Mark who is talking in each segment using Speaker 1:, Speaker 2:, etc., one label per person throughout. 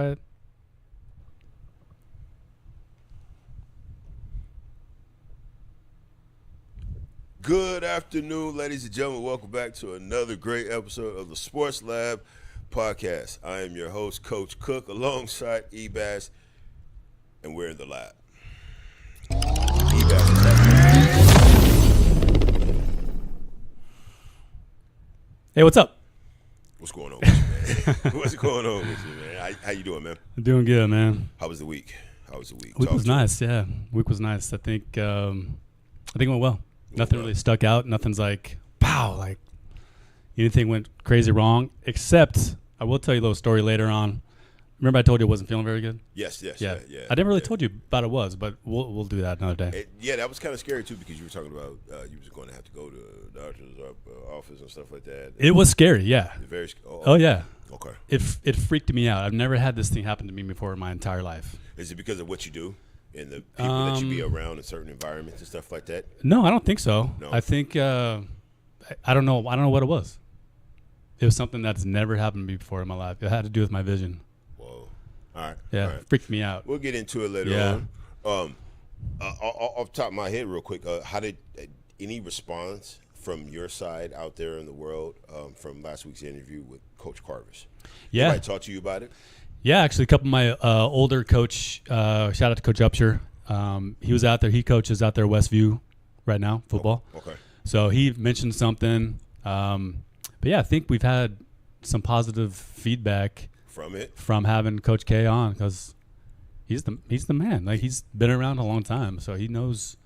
Speaker 1: Right.
Speaker 2: Good afternoon, ladies and gentlemen. Welcome back to another great episode of the Sports Lab podcast. I am your host, Coach Cook, alongside Ebass, and we're in the lab. Ebass is
Speaker 1: Hey, what's up?
Speaker 2: What's going on with you, man? What's going on with you, man? How you doing, man?
Speaker 1: I'm doing good, man.
Speaker 2: How was the week?
Speaker 1: Week was nice, yeah. Week was nice. I think it went well. Nothing really stuck out. Nothing's like, pow, like anything went crazy wrong. Except, I will tell you a little story later on. Remember I told you I wasn't feeling very good?
Speaker 2: Yes.
Speaker 1: Yeah. I never really told you about it was, but we'll do that another day.
Speaker 2: That was kind of scary, too, because you were talking about you was going to have to go to the doctor's office and stuff like that.
Speaker 1: It was scary, yeah.
Speaker 2: Very
Speaker 1: Oh, yeah.
Speaker 2: Okay.
Speaker 1: It freaked me out. I've never had this thing happen to me before in my entire life.
Speaker 2: Is it because of what you do and the people that you be around in certain environments and stuff like that?
Speaker 1: No, I don't think so.
Speaker 2: No?
Speaker 1: I think I don't know. I don't know what it was. It was something that's never happened to me before in my life. It had to do with my vision.
Speaker 2: Whoa. All right.
Speaker 1: Yeah,
Speaker 2: All right.
Speaker 1: freaked me out.
Speaker 2: We'll get into it later on. Off the top of my head real quick, how did any response from your side out there in the world from last week's interview with Coach Carvis?
Speaker 1: Yeah.
Speaker 2: Anybody talk to you about it?
Speaker 1: Yeah, actually, a couple of my older coach, shout out to Coach Upshur. He was out there. He coaches out there at Westview right now, football.
Speaker 2: Okay.
Speaker 1: So he mentioned something. But, yeah, I think we've had some positive feedback from having Coach K on because he's the man. Like, he's been around a long time, so he knows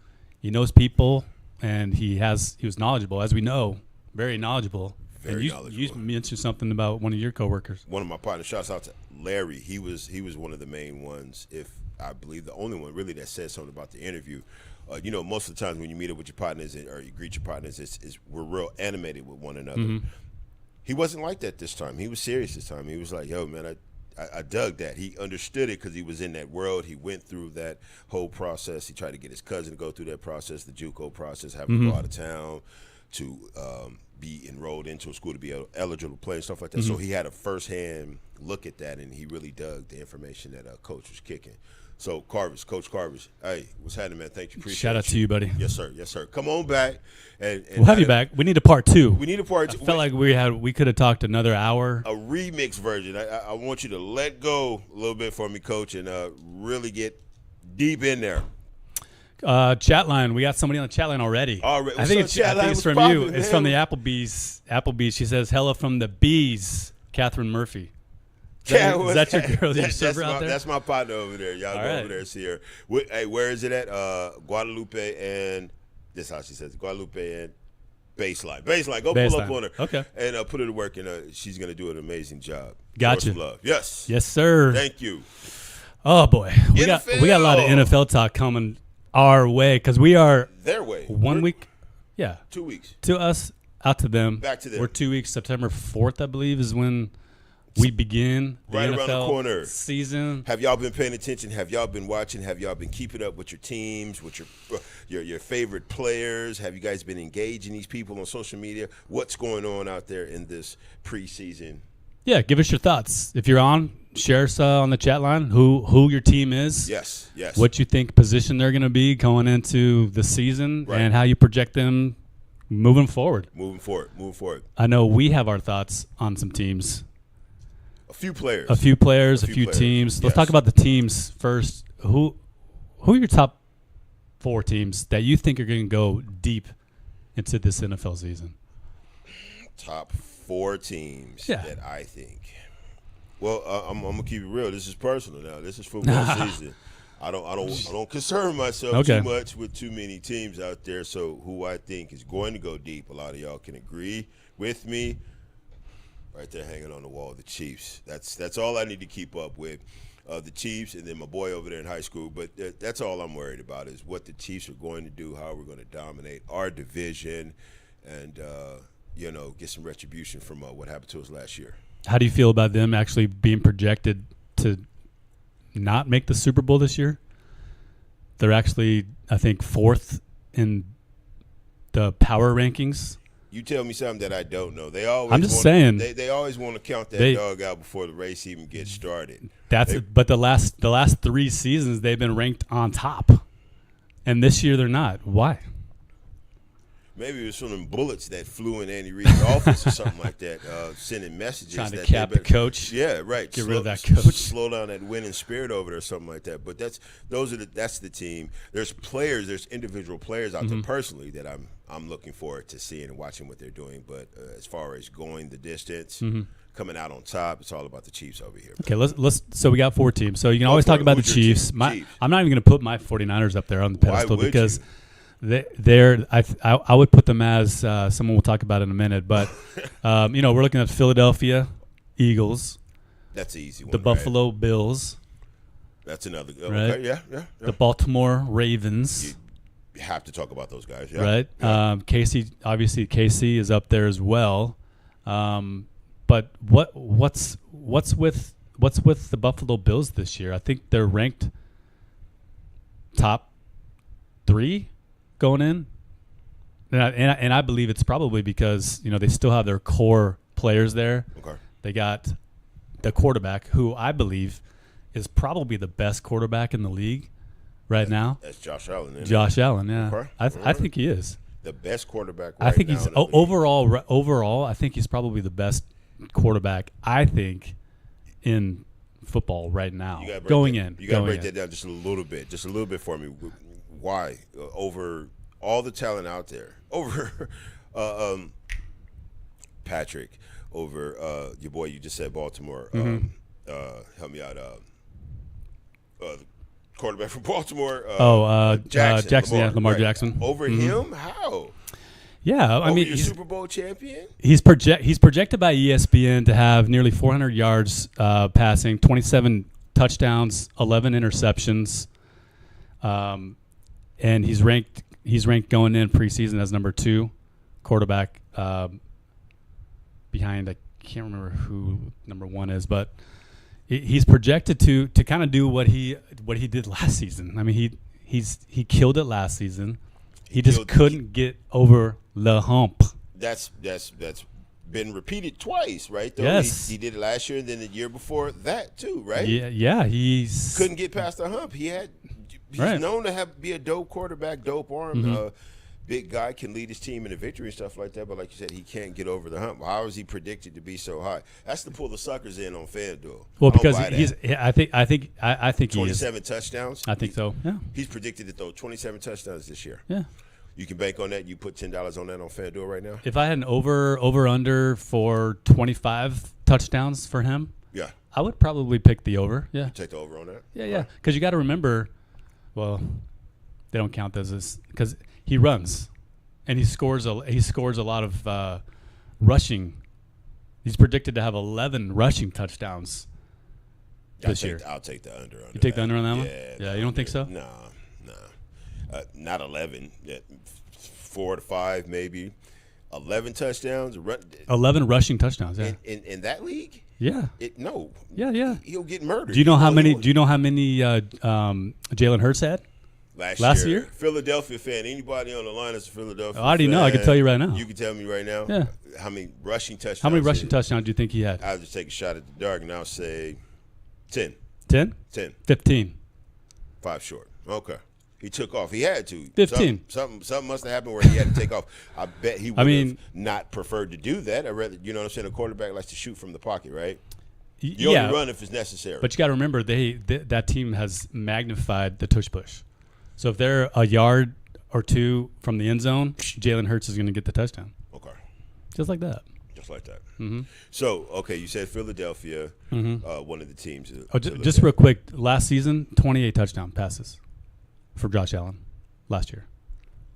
Speaker 1: people, and he was knowledgeable, as we know, very knowledgeable.
Speaker 2: Very
Speaker 1: knowledgeable. You mentioned something about one of your coworkers.
Speaker 2: One of my partners, shouts out to Larry. He was one of the main ones, if I believe the only one really that said something about the interview. Most of the times when you meet up with your partners or you greet your partners, we're real animated with one another.
Speaker 1: Mm-hmm.
Speaker 2: He wasn't like that this time. He was serious this time. He was like, yo, man, I dug that. He understood it because he was in that world. He went through that whole process. He tried to get his cousin to go through that process, the JUCO process, having to go out of town to be enrolled into a school to be eligible to play and stuff like that.
Speaker 1: Mm-hmm.
Speaker 2: So he had a firsthand look at that, and he really dug the information that Coach was kicking. So Coach Carvis, hey, what's happening, man? Thank you. Appreciate
Speaker 1: Shout out to you, buddy.
Speaker 2: Yes, sir. Come on back. And
Speaker 1: we'll have you back. We need a part two.
Speaker 2: We need a part two.
Speaker 1: I felt like we could have talked another hour.
Speaker 2: A remix version. I want you to let go a little bit for me, Coach, and really get deep in there.
Speaker 1: Chat line. We got somebody on the chat line already. I think it's from you. It's from the Applebee's. She says, "Hello from the bees." Catherine Murphy. Is that your girl? Your server out there?
Speaker 2: That's my partner over there. Y'all go over there and see her. Hey, where is it at? Guadalupe and this is how she says it. Guadalupe and Baseline. Go pull up on her.
Speaker 1: Okay.
Speaker 2: And put her to work, and she's gonna do an amazing job.
Speaker 1: Gotcha.
Speaker 2: Love. Yes,
Speaker 1: sir.
Speaker 2: Thank you.
Speaker 1: Oh boy, we got a lot of NFL talk coming our way because we are
Speaker 2: their way.
Speaker 1: 1 week. Yeah.
Speaker 2: 2 weeks.
Speaker 1: To us, out to them.
Speaker 2: Back to them.
Speaker 1: We're 2 weeks. September 4th, I believe, is when we begin the
Speaker 2: right
Speaker 1: NFL
Speaker 2: around the corner
Speaker 1: season.
Speaker 2: Have y'all been paying attention? Have y'all been watching? Have y'all been keeping up with your teams, with your favorite players? Have you guys been engaging these people on social media? What's going on out there in this preseason?
Speaker 1: Yeah, give us your thoughts. If you're on, share us on the chat line who your team is.
Speaker 2: Yes.
Speaker 1: What you think position they're going to be going into the season and how you project them moving forward.
Speaker 2: Moving forward.
Speaker 1: I know we have our thoughts on some teams.
Speaker 2: A few players,
Speaker 1: a few teams. Let's talk about the teams first. Who are your top 4 teams that you think are going to go deep into this NFL season?
Speaker 2: Top 4 teams that I think. Well, I'm gonna keep it real. This is personal now. This is football season. I don't concern myself too much with too many teams out there. So who I think is going to go deep, a lot of y'all can agree with me. Right there hanging on the wall, the Chiefs. That's all I need to keep up with. The Chiefs and then my boy over there in high school. But that's all I'm worried about is what the Chiefs are going to do, how we're going to dominate our division, and get some retribution from what happened to us last year.
Speaker 1: How do you feel about them actually being projected to not make the Super Bowl this year? They're actually, I think, 4th in the power rankings
Speaker 2: You tell me something that I don't know. They always.
Speaker 1: I'm just saying.
Speaker 2: They always want to count that dog out before the race even gets started.
Speaker 1: But the last 3 seasons they've been ranked on top, and this year they're not. Why?
Speaker 2: Maybe it was from them bullets that flew in Andy Reid's office or something like that, sending messages.
Speaker 1: Trying to cap the coach.
Speaker 2: Yeah, right.
Speaker 1: Get rid of that coach.
Speaker 2: Slow down that winning spirit over there or something like that. But that's the team. There's individual players out there personally that I'm looking forward to seeing and watching what they're doing. But as far as going the distance, coming out on top, it's all about the Chiefs over here.
Speaker 1: Okay, let's. So we got 4 teams. So you can always talk about the Chiefs. I'm not even going to put my 49ers up there on the pedestal because – I would put them as someone we'll talk about in a minute, but we're looking at Philadelphia Eagles.
Speaker 2: That's an easy one.
Speaker 1: The Buffalo Bills.
Speaker 2: That's another good.
Speaker 1: Right?
Speaker 2: Okay, yeah.
Speaker 1: The Baltimore Ravens.
Speaker 2: You have to talk about those guys, yeah.
Speaker 1: Right.
Speaker 2: Yeah.
Speaker 1: KC is up there as well. But what's with the Buffalo Bills this year? I think they're ranked top 3. Going in, and I believe it's probably because they still have their core players there.
Speaker 2: Okay.
Speaker 1: They got the quarterback, who I believe is probably the best quarterback in the league right now.
Speaker 2: That's Josh Allen.
Speaker 1: Allen, yeah. Okay. I think he is
Speaker 2: the best quarterback.
Speaker 1: I think he's overall. I think he's probably the best quarterback. I think in football right now.
Speaker 2: You got to break that down just a little bit for me. Why over all the talent out there, over Patrick, over your boy you just said Baltimore, help me out, the quarterback from Baltimore, Jackson, Lamar Jackson. Over him, how?
Speaker 1: Yeah, I mean,
Speaker 2: he's Super Bowl champion.
Speaker 1: He's projected by ESPN to have nearly 400 yards passing, 27 touchdowns, 11 interceptions. And he's ranked going in preseason as number 2 quarterback behind, I can't remember who number 1 is, but he's projected to kind of do what he did last season. I mean, he killed it last season. He just couldn't get over the hump.
Speaker 2: That's been repeated twice, right? Though
Speaker 1: yes.
Speaker 2: He did it last year and then the year before that too, right?
Speaker 1: Yeah. He's
Speaker 2: couldn't get past the hump. He's known to be a dope quarterback, dope arm, big guy, can lead his team in a victory and stuff like that. But like you said, he can't get over the hump. How is he predicted to be so high? That's to pull the suckers in on FanDuel.
Speaker 1: Well, because I think
Speaker 2: 27 touchdowns.
Speaker 1: I think so. Yeah.
Speaker 2: He's predicted to throw 27 touchdowns this year.
Speaker 1: Yeah.
Speaker 2: You can bank on that. You put $10 on that on FanDuel right now.
Speaker 1: If I had an over under for 25 touchdowns for him,
Speaker 2: yeah,
Speaker 1: I would probably pick the over. Yeah.
Speaker 2: You take the over on that.
Speaker 1: Yeah. Because you got to remember. Well, they don't count those as because he runs, and he scores a lot of rushing. He's predicted to have 11 rushing touchdowns this year.
Speaker 2: I'll take the under.
Speaker 1: You take the under on that one?
Speaker 2: Yeah.
Speaker 1: You don't think so?
Speaker 2: No. Not 11. 4 to 5 maybe. 11 touchdowns.
Speaker 1: 11 rushing touchdowns. Yeah.
Speaker 2: In that league.
Speaker 1: Yeah.
Speaker 2: Yeah. He'll get murdered.
Speaker 1: Do you know how many Jalen Hurts had last year?
Speaker 2: Philadelphia fan. Anybody on the line that's a Philadelphia fan?
Speaker 1: I already know. I can tell you right now.
Speaker 2: You can tell me right now?
Speaker 1: Yeah.
Speaker 2: How many rushing touchdowns?
Speaker 1: How many rushing touchdowns do you think he had?
Speaker 2: I'll just take a shot at the dark and I'll say 10.
Speaker 1: 10?
Speaker 2: 10.
Speaker 1: 15.
Speaker 2: 5 short. Okay. He took off. He had to.
Speaker 1: 15.
Speaker 2: Something must have happened where he had to take off. I bet he would have not preferred to do that. I rather, you know what I'm saying? A quarterback likes to shoot from the pocket, right? You only run if it's necessary.
Speaker 1: But you got to remember, that team has magnified the tush push. So if they're a yard or 2 from the end zone, Jalen Hurts is going to get the touchdown.
Speaker 2: Okay.
Speaker 1: Just like that.
Speaker 2: Mm-hmm. So, okay, you said Philadelphia, one of the teams.
Speaker 1: Just real quick, last season, 28 touchdown passes for Josh Allen last year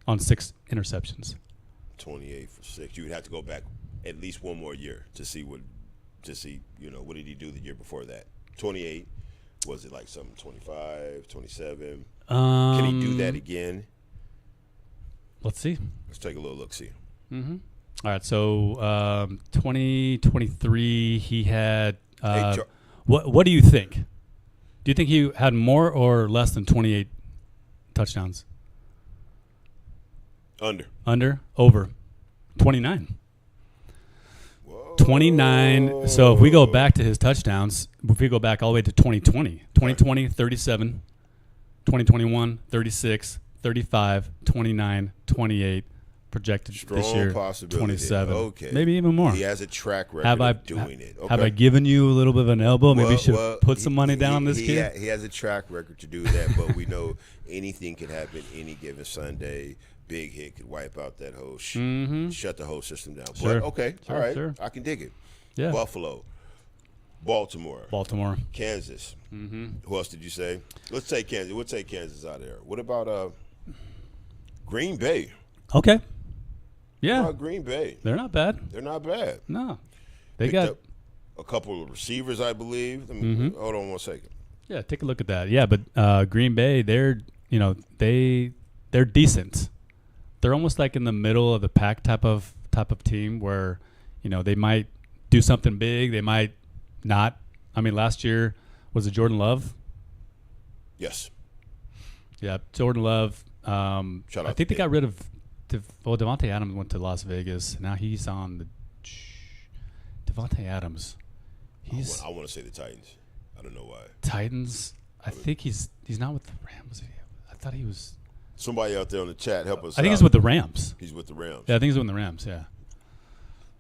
Speaker 1: on 6 interceptions.
Speaker 2: 28 for 6. You would have to go back at least one more year to see what did he do the year before that? 28. Was it like something 25, 27? Can he do that again?
Speaker 1: Let's see.
Speaker 2: Let's take a little look-see.
Speaker 1: Mm-hmm. All right, so 2023, he had what do you think? Do you think he had more or less than 28 touchdowns?
Speaker 2: Under.
Speaker 1: Under? Over. 29.
Speaker 2: Whoa.
Speaker 1: 29. So if we go back to his touchdowns, if we go back all the way to 2020, 37, 2021, 36, 35, 29, 28, projected
Speaker 2: Strong
Speaker 1: this year,
Speaker 2: possibility.
Speaker 1: 27.
Speaker 2: Okay.
Speaker 1: Maybe even more.
Speaker 2: He has a track record of doing it. Okay.
Speaker 1: Have I given you a little bit of an elbow? Maybe you should put some money down on this kid?
Speaker 2: He has a track record to do that, but we know anything can happen any given Sunday. Big hit could wipe out that whole shut the whole system down.
Speaker 1: Sure.
Speaker 2: But okay,
Speaker 1: Sure,
Speaker 2: all right,
Speaker 1: sure.
Speaker 2: I can dig it.
Speaker 1: Yeah.
Speaker 2: Buffalo, Baltimore, Kansas. Who else did you say? Let's take Kansas. We'll take Kansas out of there. What about Green Bay?
Speaker 1: Okay. Yeah.
Speaker 2: What about Green Bay?
Speaker 1: They're not bad.
Speaker 2: They're not bad.
Speaker 1: No. They
Speaker 2: Picked
Speaker 1: got
Speaker 2: up a couple of receivers, I believe. Hold on one second.
Speaker 1: Yeah, take a look at that. Yeah, but Green Bay, they're decent. They're almost like in the middle of the pack type of team where, they might do something big, they might not. I mean, last year was it Jordan Love?
Speaker 2: Yes.
Speaker 1: Yeah, Jordan Love.
Speaker 2: Shout out
Speaker 1: I think they got rid of Devontae Adams went to Las Vegas. Now he's on the Devontae Adams.
Speaker 2: I want to say the Titans. I don't know why.
Speaker 1: Titans. I think he's not with the Rams. I thought he was.
Speaker 2: Somebody out there on the chat, help us.
Speaker 1: I think he's with the Rams.
Speaker 2: He's with the Rams.
Speaker 1: Yeah, I think he's with the Rams. Yeah.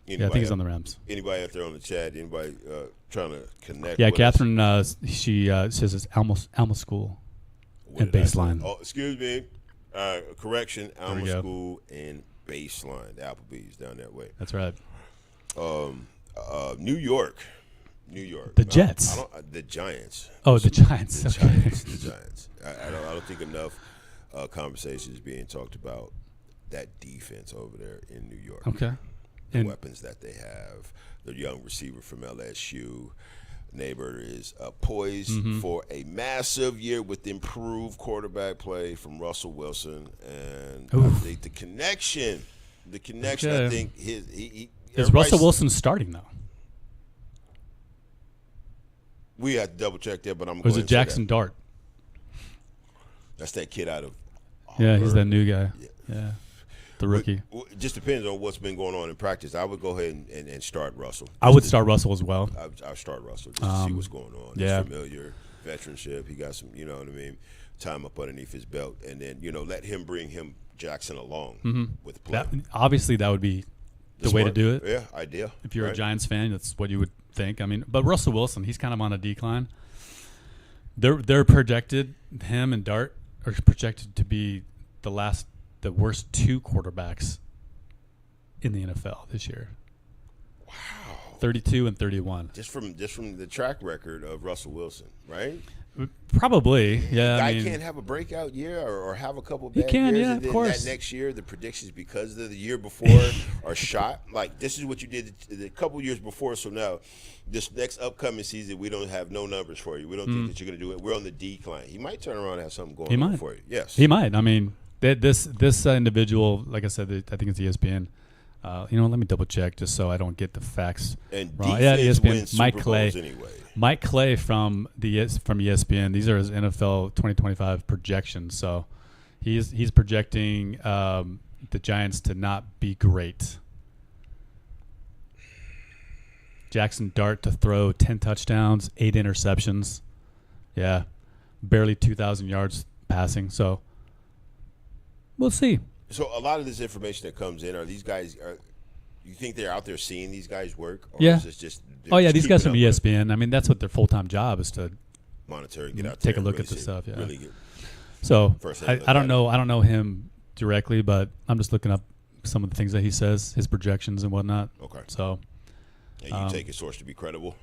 Speaker 1: I think he's on the Rams.
Speaker 2: Anybody out there on the chat? Anybody trying to connect?
Speaker 1: Yeah,
Speaker 2: with
Speaker 1: Catherine. She says it's Alma School and Baseline.
Speaker 2: Oh, excuse me. Correction. Alma School and Baseline. The Applebee's down that way.
Speaker 1: That's right.
Speaker 2: New York.
Speaker 1: The Jets.
Speaker 2: The Giants.
Speaker 1: Oh, the Giants.
Speaker 2: The
Speaker 1: okay.
Speaker 2: Giants. The Giants. I don't think enough conversations being talked about that defense over there in New York.
Speaker 1: Okay.
Speaker 2: The weapons that they have. The young receiver from LSU. Neighbor is poised for a massive year with improved quarterback play from Russell Wilson, and I think the connection. Okay. I think
Speaker 1: is Russell Wilson starting though?
Speaker 2: We have to double check that, but I'm.
Speaker 1: Or is it Jackson Dart?
Speaker 2: That's that kid out of.
Speaker 1: Yeah, he's that new guy. Yeah. The rookie.
Speaker 2: It just depends on what's been going on in practice. I would go ahead and start Russell.
Speaker 1: I would start Russell as well.
Speaker 2: I'll start Russell just to see what's going on.
Speaker 1: Yeah.
Speaker 2: He's familiar, veteranship. He got some, you know what I mean, time up underneath his belt. And then, let him bring Jackson along with play.
Speaker 1: Obviously, that would be the way to do it.
Speaker 2: Yeah, ideal.
Speaker 1: If you're a Giants fan, that's what you would think. I mean, but Russell Wilson, he's kind of on a decline. They're projected, him and Dart are projected to be the worst two quarterbacks in the NFL this year.
Speaker 2: Wow.
Speaker 1: 32 and 31.
Speaker 2: Just from the track record of Russell Wilson, right?
Speaker 1: Probably, yeah.
Speaker 2: Guy can't have a breakout year or have a couple bad years.
Speaker 1: Yeah,
Speaker 2: and then
Speaker 1: of course.
Speaker 2: That next year, the predictions because of the year before are shot. Like, this is what you did a couple years before, so now this next upcoming season, we don't have no numbers for you. We don't think that you're going to do it. We're on the decline. He might turn around and have something going on for you. Yes.
Speaker 1: He might. I mean, this individual, like I said, I think it's ESPN. Let me double check just so I don't get the facts
Speaker 2: wrong. Yeah, ESPN.
Speaker 1: Mike Clay. Anyway. Mike Clay from ESPN. These are his NFL 2025 projections. So he's projecting the Giants to not be great. Jackson Dart to throw 10 touchdowns, 8 interceptions. Yeah, barely 2,000 yards passing. So we'll see.
Speaker 2: So a lot of this information that comes in, are these guys? You think they're out there seeing these guys work? Or
Speaker 1: yeah.
Speaker 2: Is this just
Speaker 1: these guys from ESPN. I mean, that's what their full-time job is to
Speaker 2: monitor and get out
Speaker 1: there. Take a look at the stuff. Yeah. Really so I don't know. I don't know him directly, but I'm just looking up some of the things that he says, his projections and whatnot.
Speaker 2: Okay.
Speaker 1: So.
Speaker 2: And you take his source to be credible?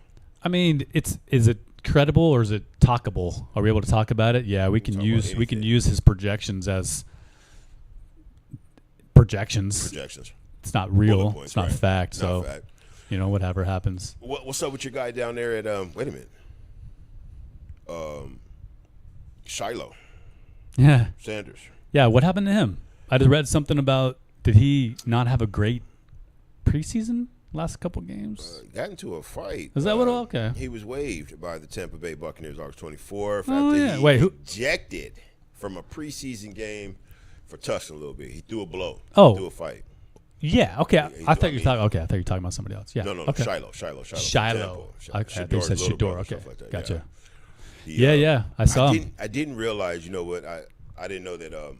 Speaker 1: I mean, is it credible or is it talkable? Are we able to talk about it? Yeah, we can use his projections as projections. It's not real. Points, it's not fact. So, fact. Whatever happens.
Speaker 2: What's up with your guy down there at wait a minute, Shiloh?
Speaker 1: Yeah,
Speaker 2: Sanders.
Speaker 1: Yeah, what happened to him? I just read something about. Did he not have a great preseason? Last couple games?
Speaker 2: Got into a fight.
Speaker 1: Is that what? Okay.
Speaker 2: He was waived by the Tampa Bay Buccaneers August 24th
Speaker 1: after
Speaker 2: he ejected from a preseason game for tussling a little bit. He threw a blow.
Speaker 1: Oh.
Speaker 2: Threw a fight.
Speaker 1: Yeah. Okay. I thought you were talking about somebody else. Yeah.
Speaker 2: No.
Speaker 1: Okay.
Speaker 2: Shiloh.
Speaker 1: Okay. They said Shedeur. Okay.
Speaker 2: Like
Speaker 1: Gotcha.
Speaker 2: Yeah.
Speaker 1: I saw him.
Speaker 2: I didn't realize. You know what? I didn't know that.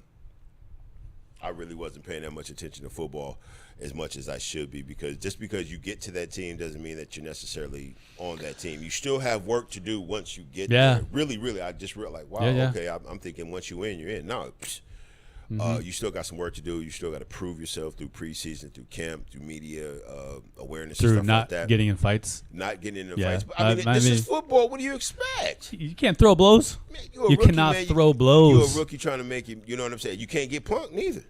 Speaker 2: I really wasn't paying that much attention to football as much as I should be, because just because you get to that team doesn't mean that you're necessarily on that team. You still have work to do once you get there. Really, I just realized, wow, okay, I'm thinking once you win, you're in. No, you still got some work to do. You still got to prove yourself through preseason, through camp, through media awareness,
Speaker 1: through
Speaker 2: and stuff like that.
Speaker 1: Not getting in fights.
Speaker 2: Not getting in fights. But, this is football. What do you expect?
Speaker 1: You can't throw blows. Man, you cannot throw blows.
Speaker 2: You're a rookie trying to make it. You know what I'm saying? You can't get punked neither.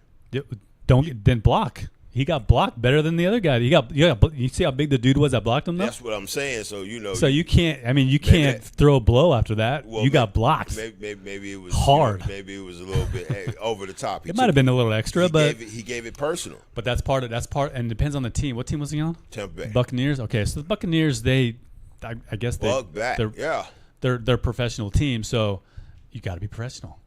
Speaker 1: Then block. He got blocked better than the other guy. You see how big the dude was that blocked him, though?
Speaker 2: That's what I'm saying. So,
Speaker 1: you can't. I mean, you can't throw a blow after that. Well, you got blocked.
Speaker 2: Maybe it was
Speaker 1: hard.
Speaker 2: Maybe it was a little bit over the top.
Speaker 1: It might have been a little extra, but
Speaker 2: he gave it personal.
Speaker 1: But that's part, and it depends on the team. What team was he on?
Speaker 2: Tampa Bay
Speaker 1: Buccaneers. Okay, so the Buccaneers, I guess they're a professional team, so you got to be professional.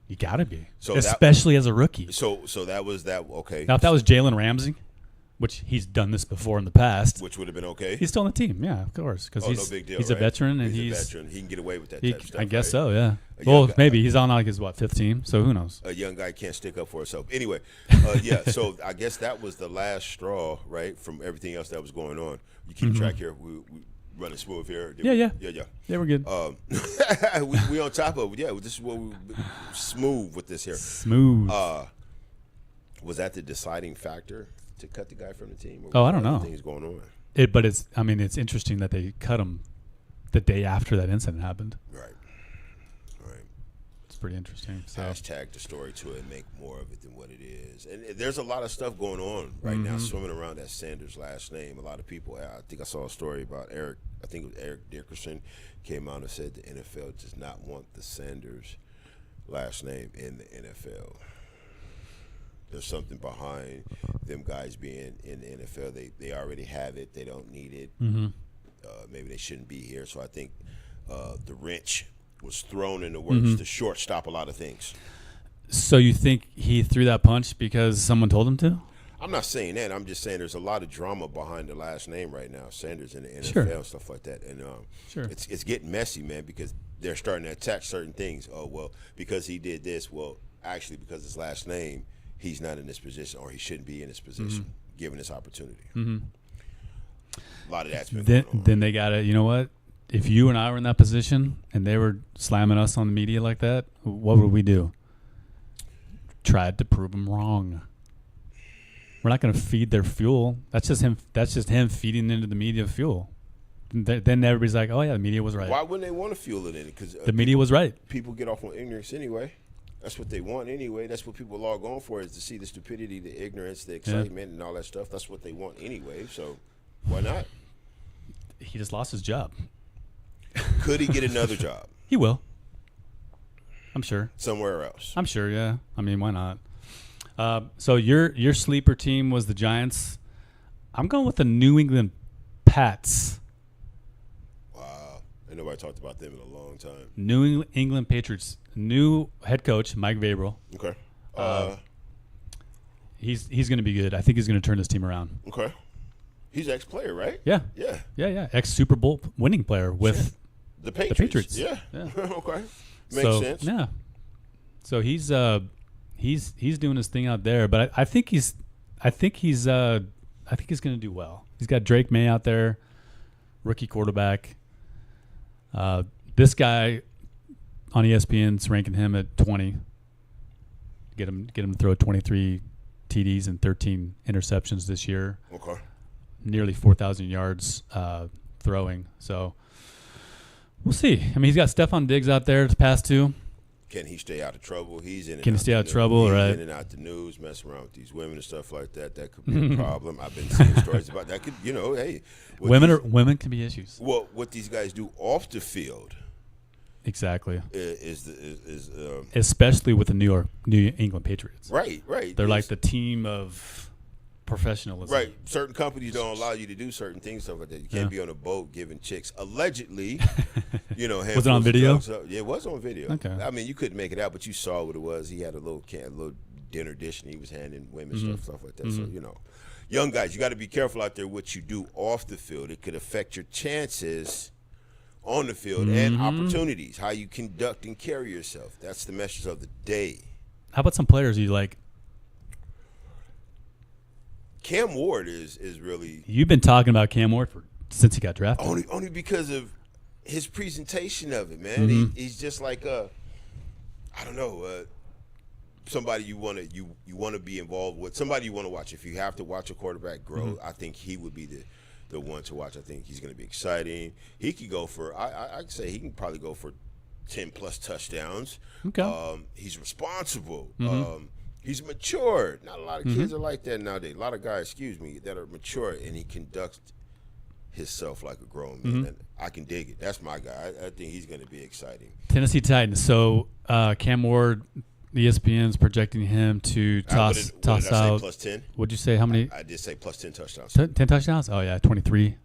Speaker 1: You got to be, especially as a rookie.
Speaker 2: So that was that. Okay.
Speaker 1: Now, if that was Jalen Ramsey, which he's done this before in the past,
Speaker 2: which would have been okay.
Speaker 1: He's still on the team, yeah, of course, because
Speaker 2: no big deal,
Speaker 1: he's a veteran, and
Speaker 2: he's a veteran. He can get away with that type of stuff.
Speaker 1: I guess so, yeah. Well, maybe he's on like his fifth team, so who knows?
Speaker 2: A young guy can't stick up for himself. Anyway, yeah. So I guess that was the last straw, right? From everything else that was going on. You keep track here. We running smooth here.
Speaker 1: Yeah, we're good.
Speaker 2: We on top of it. Yeah, this is what we smooth with this here.
Speaker 1: Smooth.
Speaker 2: Was that the deciding factor to cut the guy from the team?
Speaker 1: I don't know.
Speaker 2: Things going on.
Speaker 1: But it's interesting that they cut him the day after that incident happened.
Speaker 2: Right.
Speaker 1: It's pretty interesting. So.
Speaker 2: Hashtag the story to it and make more of it than what it is. And there's a lot of stuff going on right now swimming around that Sanders last name. A lot of people, I think I saw a story about Eric Dickerson came out and said the NFL does not want the Sanders last name in the NFL. There's something behind them guys being in the NFL. They already have it. They don't need it. Maybe they shouldn't be here. So I think the wrench was thrown in the works to shortstop a lot of things.
Speaker 1: So you think he threw that punch because someone told him to?
Speaker 2: I'm not saying that. I'm just saying there's a lot of drama behind the last name right now, Sanders in the NFL and stuff like that. And it's getting messy, man, because they're starting to attack certain things. Oh, well, because he did this. Well, actually, because his last name, he's not in this position, or he shouldn't be in this position, given this opportunity. A lot of that's been going on.
Speaker 1: Then they got to, you know what? If you and I were in that position and they were slamming us on the media like that, what would we do? Tried to prove them wrong. We're not going to feed their fuel. That's just him feeding into the media fuel. Then everybody's like, "Oh yeah, the media was right."
Speaker 2: Why wouldn't they want to fuel it in it? Because
Speaker 1: the media was right.
Speaker 2: People get off on ignorance anyway. That's what they want anyway. That's what people log on for, is to see the stupidity, the ignorance, the excitement, and all that stuff. That's what they want anyway. So why not?
Speaker 1: He just lost his job.
Speaker 2: Could he get another job?
Speaker 1: He will. I'm sure.
Speaker 2: Somewhere else.
Speaker 1: I'm sure, yeah. I mean, why not? So your sleeper team was the Giants. I'm going with the New England Pats.
Speaker 2: Wow. Ain't nobody talked about them in a long time.
Speaker 1: New England Patriots. New head coach, Mike Vrabel.
Speaker 2: Okay.
Speaker 1: He's going to be good. I think he's going to turn this team around.
Speaker 2: Okay. He's ex-player, right?
Speaker 1: Yeah.
Speaker 2: Yeah.
Speaker 1: Ex-Super Bowl winning player with
Speaker 2: the Patriots.
Speaker 1: Yeah.
Speaker 2: Okay. Makes sense.
Speaker 1: Yeah. So he's doing his thing out there, but I think he's going to do well. He's got Drake May out there, rookie quarterback. This guy on ESPN's ranking him at 20. Get him to throw 23 TDs and 13 interceptions this year.
Speaker 2: Okay.
Speaker 1: Nearly 4,000 yards throwing. So we'll see. I mean, he's got Stephon Diggs out there to pass to.
Speaker 2: Can he stay out of trouble? He's in.
Speaker 1: Can he stay out of trouble? Right.
Speaker 2: In and out the news, messing around with these women and stuff like that. That could be a problem. I've been seeing stories about that. Could hey,
Speaker 1: women can be issues.
Speaker 2: Well, what these guys do off the field,
Speaker 1: exactly,
Speaker 2: is
Speaker 1: especially with the New England Patriots.
Speaker 2: Right.
Speaker 1: They're like the team of professionalism.
Speaker 2: Right. Certain companies don't allow you to do certain things, stuff like that. You can't be on a boat giving chicks allegedly. Was
Speaker 1: it on video?
Speaker 2: Yeah, it was on video.
Speaker 1: Okay.
Speaker 2: I mean, you couldn't make it out, but you saw what it was. He had a little dinner dish and he was handing women stuff like that. So, young guys, you got to be careful out there what you do off the field. It could affect your chances on the field and opportunities, how you conduct and carry yourself. That's the message of the day.
Speaker 1: How about some players you like?
Speaker 2: Cam Ward is really.
Speaker 1: You've been talking about Cam Ward since he got drafted.
Speaker 2: Only because of his presentation of it, man. He's just like I don't know, somebody you want to be involved with, somebody you want to watch. If you have to watch a quarterback grow, I think he would be the one to watch. I think he's going to be exciting. He could go for I'd say he can probably go for 10 plus touchdowns.
Speaker 1: Okay.
Speaker 2: He's responsible. He's mature. Not a lot of kids are like that nowadays. A lot of guys, that are mature, and he conducts himself like a grown man. And I can dig it. That's my guy. I think he's going to be exciting.
Speaker 1: Tennessee Titans. So Cam Ward, ESPN's projecting him to toss
Speaker 2: what did I say,
Speaker 1: out
Speaker 2: plus 10.
Speaker 1: What'd you say? How many?
Speaker 2: I did say plus 10 touchdowns.
Speaker 1: 10 touchdowns? Oh yeah, 23.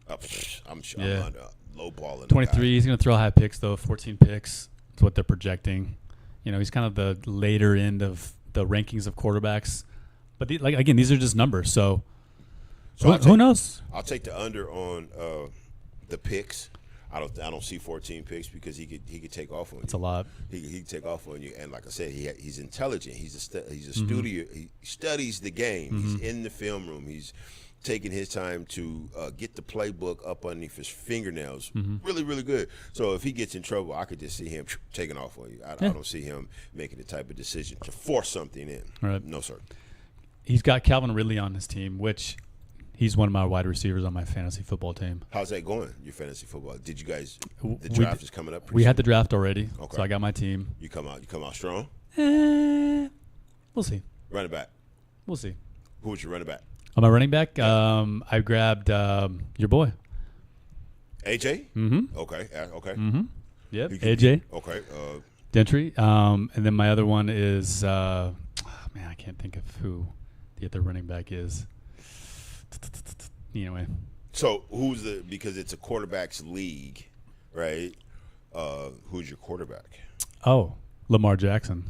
Speaker 2: I'm sure. Yeah. I'm low balling.
Speaker 1: 23. He's going to throw high picks though. 14 picks. That's what they're projecting. He's kind of the later end of the rankings of quarterbacks, but again, these are just numbers. So who knows?
Speaker 2: I'll take the under on the picks. I don't see 14 picks because he could take off on you.
Speaker 1: That's a lot.
Speaker 2: He could take off on you, and like I said, he's intelligent. He's a studio. He studies the game. He's in the film room. He's taking his time to get the playbook up underneath his fingernails. Really, really good. So if he gets in trouble, I could just see him taking off on you. I don't see him making the type of decision to force something in.
Speaker 1: Right.
Speaker 2: No, sir.
Speaker 1: He's got Calvin Ridley on his team, which he's one of my wide receivers on my fantasy football team.
Speaker 2: How's that going, your fantasy football? Did you guys – the draft is coming up?
Speaker 1: We had the draft already, so I got my team.
Speaker 2: You come out strong?
Speaker 1: We'll see.
Speaker 2: Running back?
Speaker 1: We'll see.
Speaker 2: Who was your running back?
Speaker 1: On my running back, I grabbed your boy.
Speaker 2: AJ? Okay.
Speaker 1: Yep, AJ.
Speaker 2: Okay.
Speaker 1: Gentry. And then my other one is, I can't think of who the other running back is. Anyway.
Speaker 2: So because it's a quarterback's league, right? Who's your quarterback?
Speaker 1: Oh, Lamar Jackson.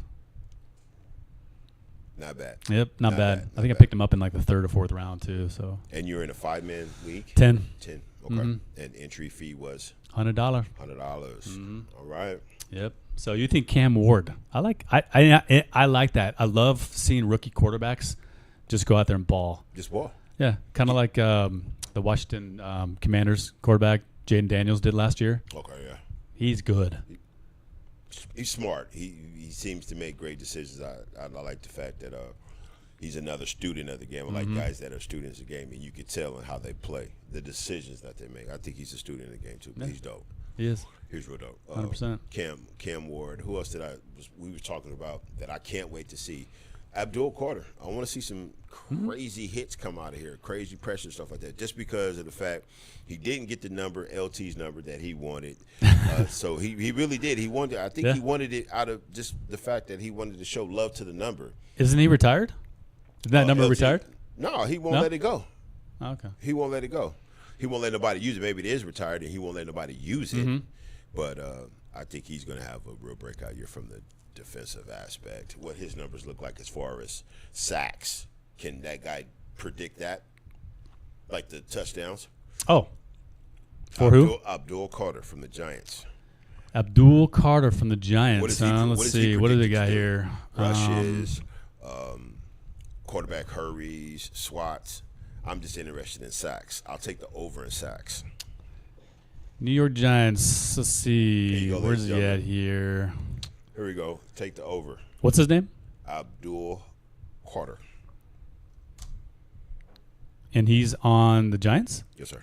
Speaker 2: Not bad.
Speaker 1: Yep, not bad. I think I picked him up in like the 3rd or 4th round too. So.
Speaker 2: And you're in a 5-man league?
Speaker 1: 10.
Speaker 2: Okay. And entry fee was
Speaker 1: $100.
Speaker 2: $100. All right.
Speaker 1: Yep. So you think Cam Ward? I like that. I love seeing rookie quarterbacks just go out there and ball.
Speaker 2: Just ball.
Speaker 1: Yeah, kind of like the Washington Commanders quarterback Jaden Daniels did last year.
Speaker 2: Okay, yeah.
Speaker 1: He's good.
Speaker 2: He's smart. He seems to make great decisions. I like the fact that he's another student of the game. I like guys that are students of the game, and you can tell in how they play, the decisions that they make. I think he's a student of the game too. But he's dope.
Speaker 1: He is.
Speaker 2: He's real dope.
Speaker 1: 100%.
Speaker 2: Cam Ward. Who else we were talking about that I can't wait to see? Abdul Carter. I want to see some crazy hits come out of here, crazy pressure, stuff like that, just because of the fact he didn't get the number, LT's number, that he wanted. So he really did. He wanted. I think he wanted it out of just the fact that he wanted to show love to the number.
Speaker 1: Isn't he retired? Is that number
Speaker 2: LT,
Speaker 1: retired?
Speaker 2: No, he won't let it go.
Speaker 1: Oh, okay.
Speaker 2: He won't let it go. He won't let nobody use it. Maybe it is retired, and he won't let nobody use it. But I think he's going to have a real breakout year from the defensive aspect. What his numbers look like as far as sacks. Can that guy predict that? Like the touchdowns?
Speaker 1: Oh. For who?
Speaker 2: Abdul Carter from the Giants.
Speaker 1: Abdul Carter from the Giants. Let's see. What do they got here?
Speaker 2: Rushes, quarterback hurries, swats. I'm just interested in sacks. I'll take the over in sacks.
Speaker 1: New York Giants. Let's see. Where's he at here?
Speaker 2: Here we go. Take the over.
Speaker 1: What's his name?
Speaker 2: Abdul Carter.
Speaker 1: And he's on the Giants?
Speaker 2: Yes, sir.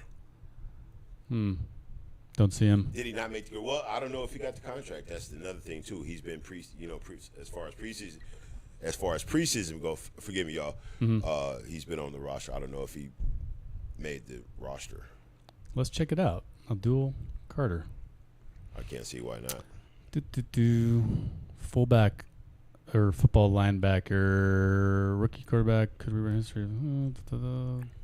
Speaker 1: Don't see him.
Speaker 2: Did he not make the – well, I don't know if he got the contract. That's another thing, too. He's been as far as preseason go, forgive me, y'all, he's been on the roster. I don't know if he made the roster.
Speaker 1: Let's check it out. Abdul Carter.
Speaker 2: I can't see why not.
Speaker 1: Fullback or football linebacker, rookie quarterback. Could we run history?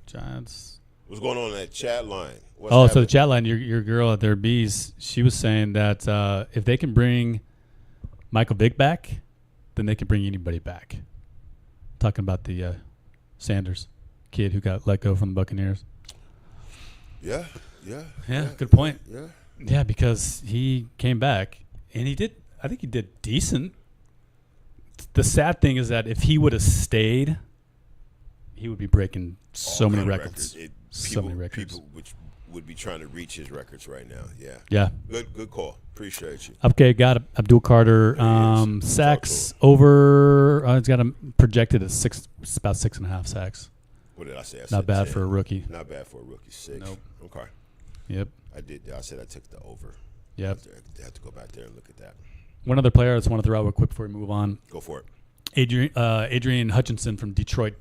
Speaker 1: Giants.
Speaker 2: What's going on in that chat line?
Speaker 1: So the chat line, your girl at their bees, she was saying that if they can bring Michael Vick back, then they can bring anybody back. talking about the Sanders kid who got let go from the Buccaneers.
Speaker 2: Yeah.
Speaker 1: Good point.
Speaker 2: Yeah,
Speaker 1: because he came back and I think he did decent. The sad thing is that if he would have stayed, he would be breaking so many records.
Speaker 2: People which would be trying to reach his records right now.
Speaker 1: Yeah.
Speaker 2: Good call. Appreciate you.
Speaker 1: Okay, got Abdul Carter. Sacks over. He's got him projected at about 6.5 sacks.
Speaker 2: What did I say?
Speaker 1: Not bad for a rookie.
Speaker 2: Not bad for a rookie. 6.
Speaker 1: Nope.
Speaker 2: Okay.
Speaker 1: Yep.
Speaker 2: I did. I said I took the over.
Speaker 1: Yep.
Speaker 2: I have to go back there and look at that.
Speaker 1: One other player I just want to throw out real quick before we move on.
Speaker 2: Go for it.
Speaker 1: Adrian Hutchinson from Detroit.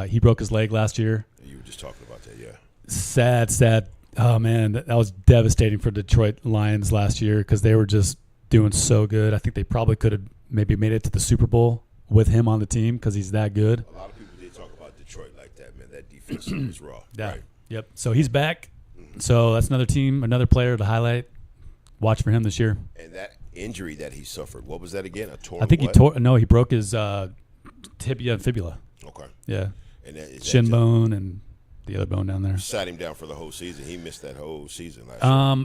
Speaker 1: He broke his leg last year.
Speaker 2: You were just talking about that, yeah.
Speaker 1: Sad. Oh, man, that was devastating for Detroit Lions last year because they were just doing so good. I think they probably could have maybe made it to the Super Bowl with him on the team because he's that good.
Speaker 2: A lot of people did talk about Detroit like that, man. That defense was raw.
Speaker 1: Yeah.
Speaker 2: Right.
Speaker 1: Yep. So he's back. Mm-hmm. So that's another player to highlight. Watch for him this year.
Speaker 2: And that injury that he suffered, what was that again?
Speaker 1: He broke his tibia and fibula.
Speaker 2: Okay.
Speaker 1: Yeah.
Speaker 2: And
Speaker 1: shin bone and the other bone down there.
Speaker 2: Sat him down for the whole season. He missed that whole season last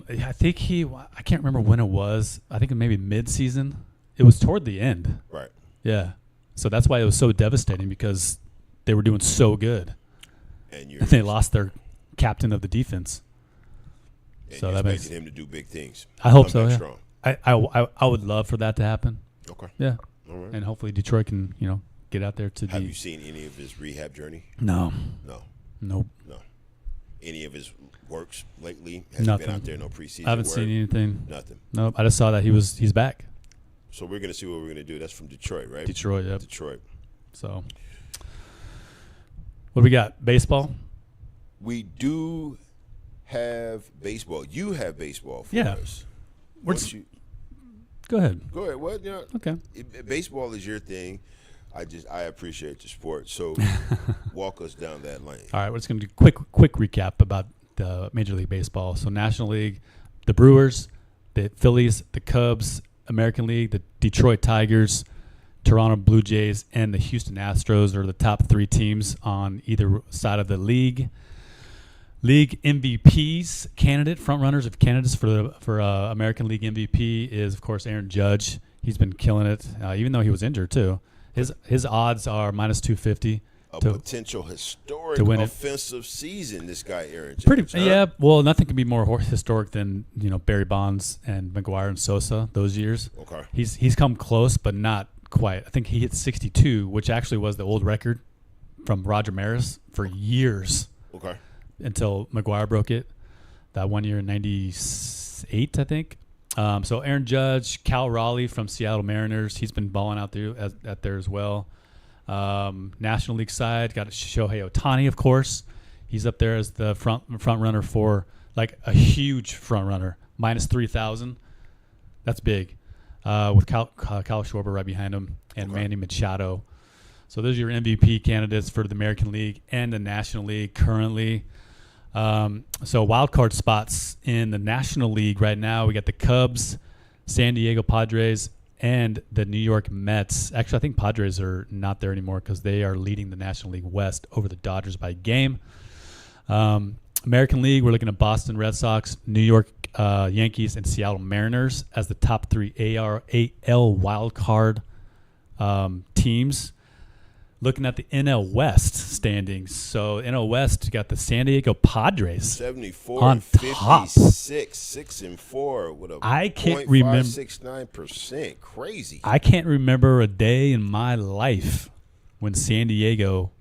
Speaker 1: year. I think I can't remember when it was. I think maybe mid-season. It was toward the end.
Speaker 2: Right.
Speaker 1: Yeah. So that's why it was so devastating because they were doing so good.
Speaker 2: And
Speaker 1: they lost their captain of the defense.
Speaker 2: And so that makes him to do big things.
Speaker 1: I hope so. Yeah. I would love for that to happen.
Speaker 2: Okay.
Speaker 1: Yeah.
Speaker 2: All right.
Speaker 1: And hopefully Detroit can get out there to.
Speaker 2: Have you seen any of his rehab journey?
Speaker 1: No. Nope.
Speaker 2: No. Any of his works lately? Has
Speaker 1: Nothing.
Speaker 2: He been out there? No preseason.
Speaker 1: I haven't seen anything.
Speaker 2: Nothing.
Speaker 1: Nope. I just saw that he's back.
Speaker 2: So we're gonna see what we're gonna do. That's from Detroit, right?
Speaker 1: Detroit. Yep.
Speaker 2: Detroit.
Speaker 1: So what do we got? Baseball.
Speaker 2: We do have baseball. You have baseball for us.
Speaker 1: Go ahead.
Speaker 2: What?
Speaker 1: Okay.
Speaker 2: Baseball is your thing. I appreciate the sport. So walk us down that lane.
Speaker 1: All right. We're just going to do a quick recap about the Major League Baseball. So National League, the Brewers, the Phillies, the Cubs, American League, the Detroit Tigers, Toronto Blue Jays, and the Houston Astros are the top 3 teams on either side of the league. League MVPs front-runners of candidates for American League MVP is, of course, Aaron Judge. He's been killing it, even though he was injured, too. His odds are -250.
Speaker 2: Potential historic offensive season, this guy, Aaron Judge.
Speaker 1: Yeah, well, nothing can be more historic than Barry Bonds and McGwire and Sosa those years.
Speaker 2: Okay.
Speaker 1: He's come close, but not quite. I think he hit 62, which actually was the old record from Roger Maris for years.
Speaker 2: Okay.
Speaker 1: Until McGwire broke it that one year in 98, I think. So Aaron Judge, Cal Raleigh from Seattle Mariners, he's been balling out there as well. National League side, got Shohei Ohtani, of course. He's up there as the front runner for like a huge front runner, -3,000. That's big. With Kyle Schwarber right behind him and Manny Machado. So those are your MVP candidates for the American League and the National League currently. So wild card spots in the National League right now, we got the Cubs, San Diego Padres, and the New York Mets. Actually, I think Padres are not there anymore because they are leading the National League West over the Dodgers by a game. American League, we're looking at Boston Red Sox, New York Yankees, and Seattle Mariners as the top 3 AL wild card teams. Looking at the NL West standings. So NL West, you got the San Diego Padres
Speaker 2: 74
Speaker 1: on top.
Speaker 2: 56, 6-4 with a
Speaker 1: I can't remember
Speaker 2: 0.569%. Crazy.
Speaker 1: I can't remember a day in my life when San Diego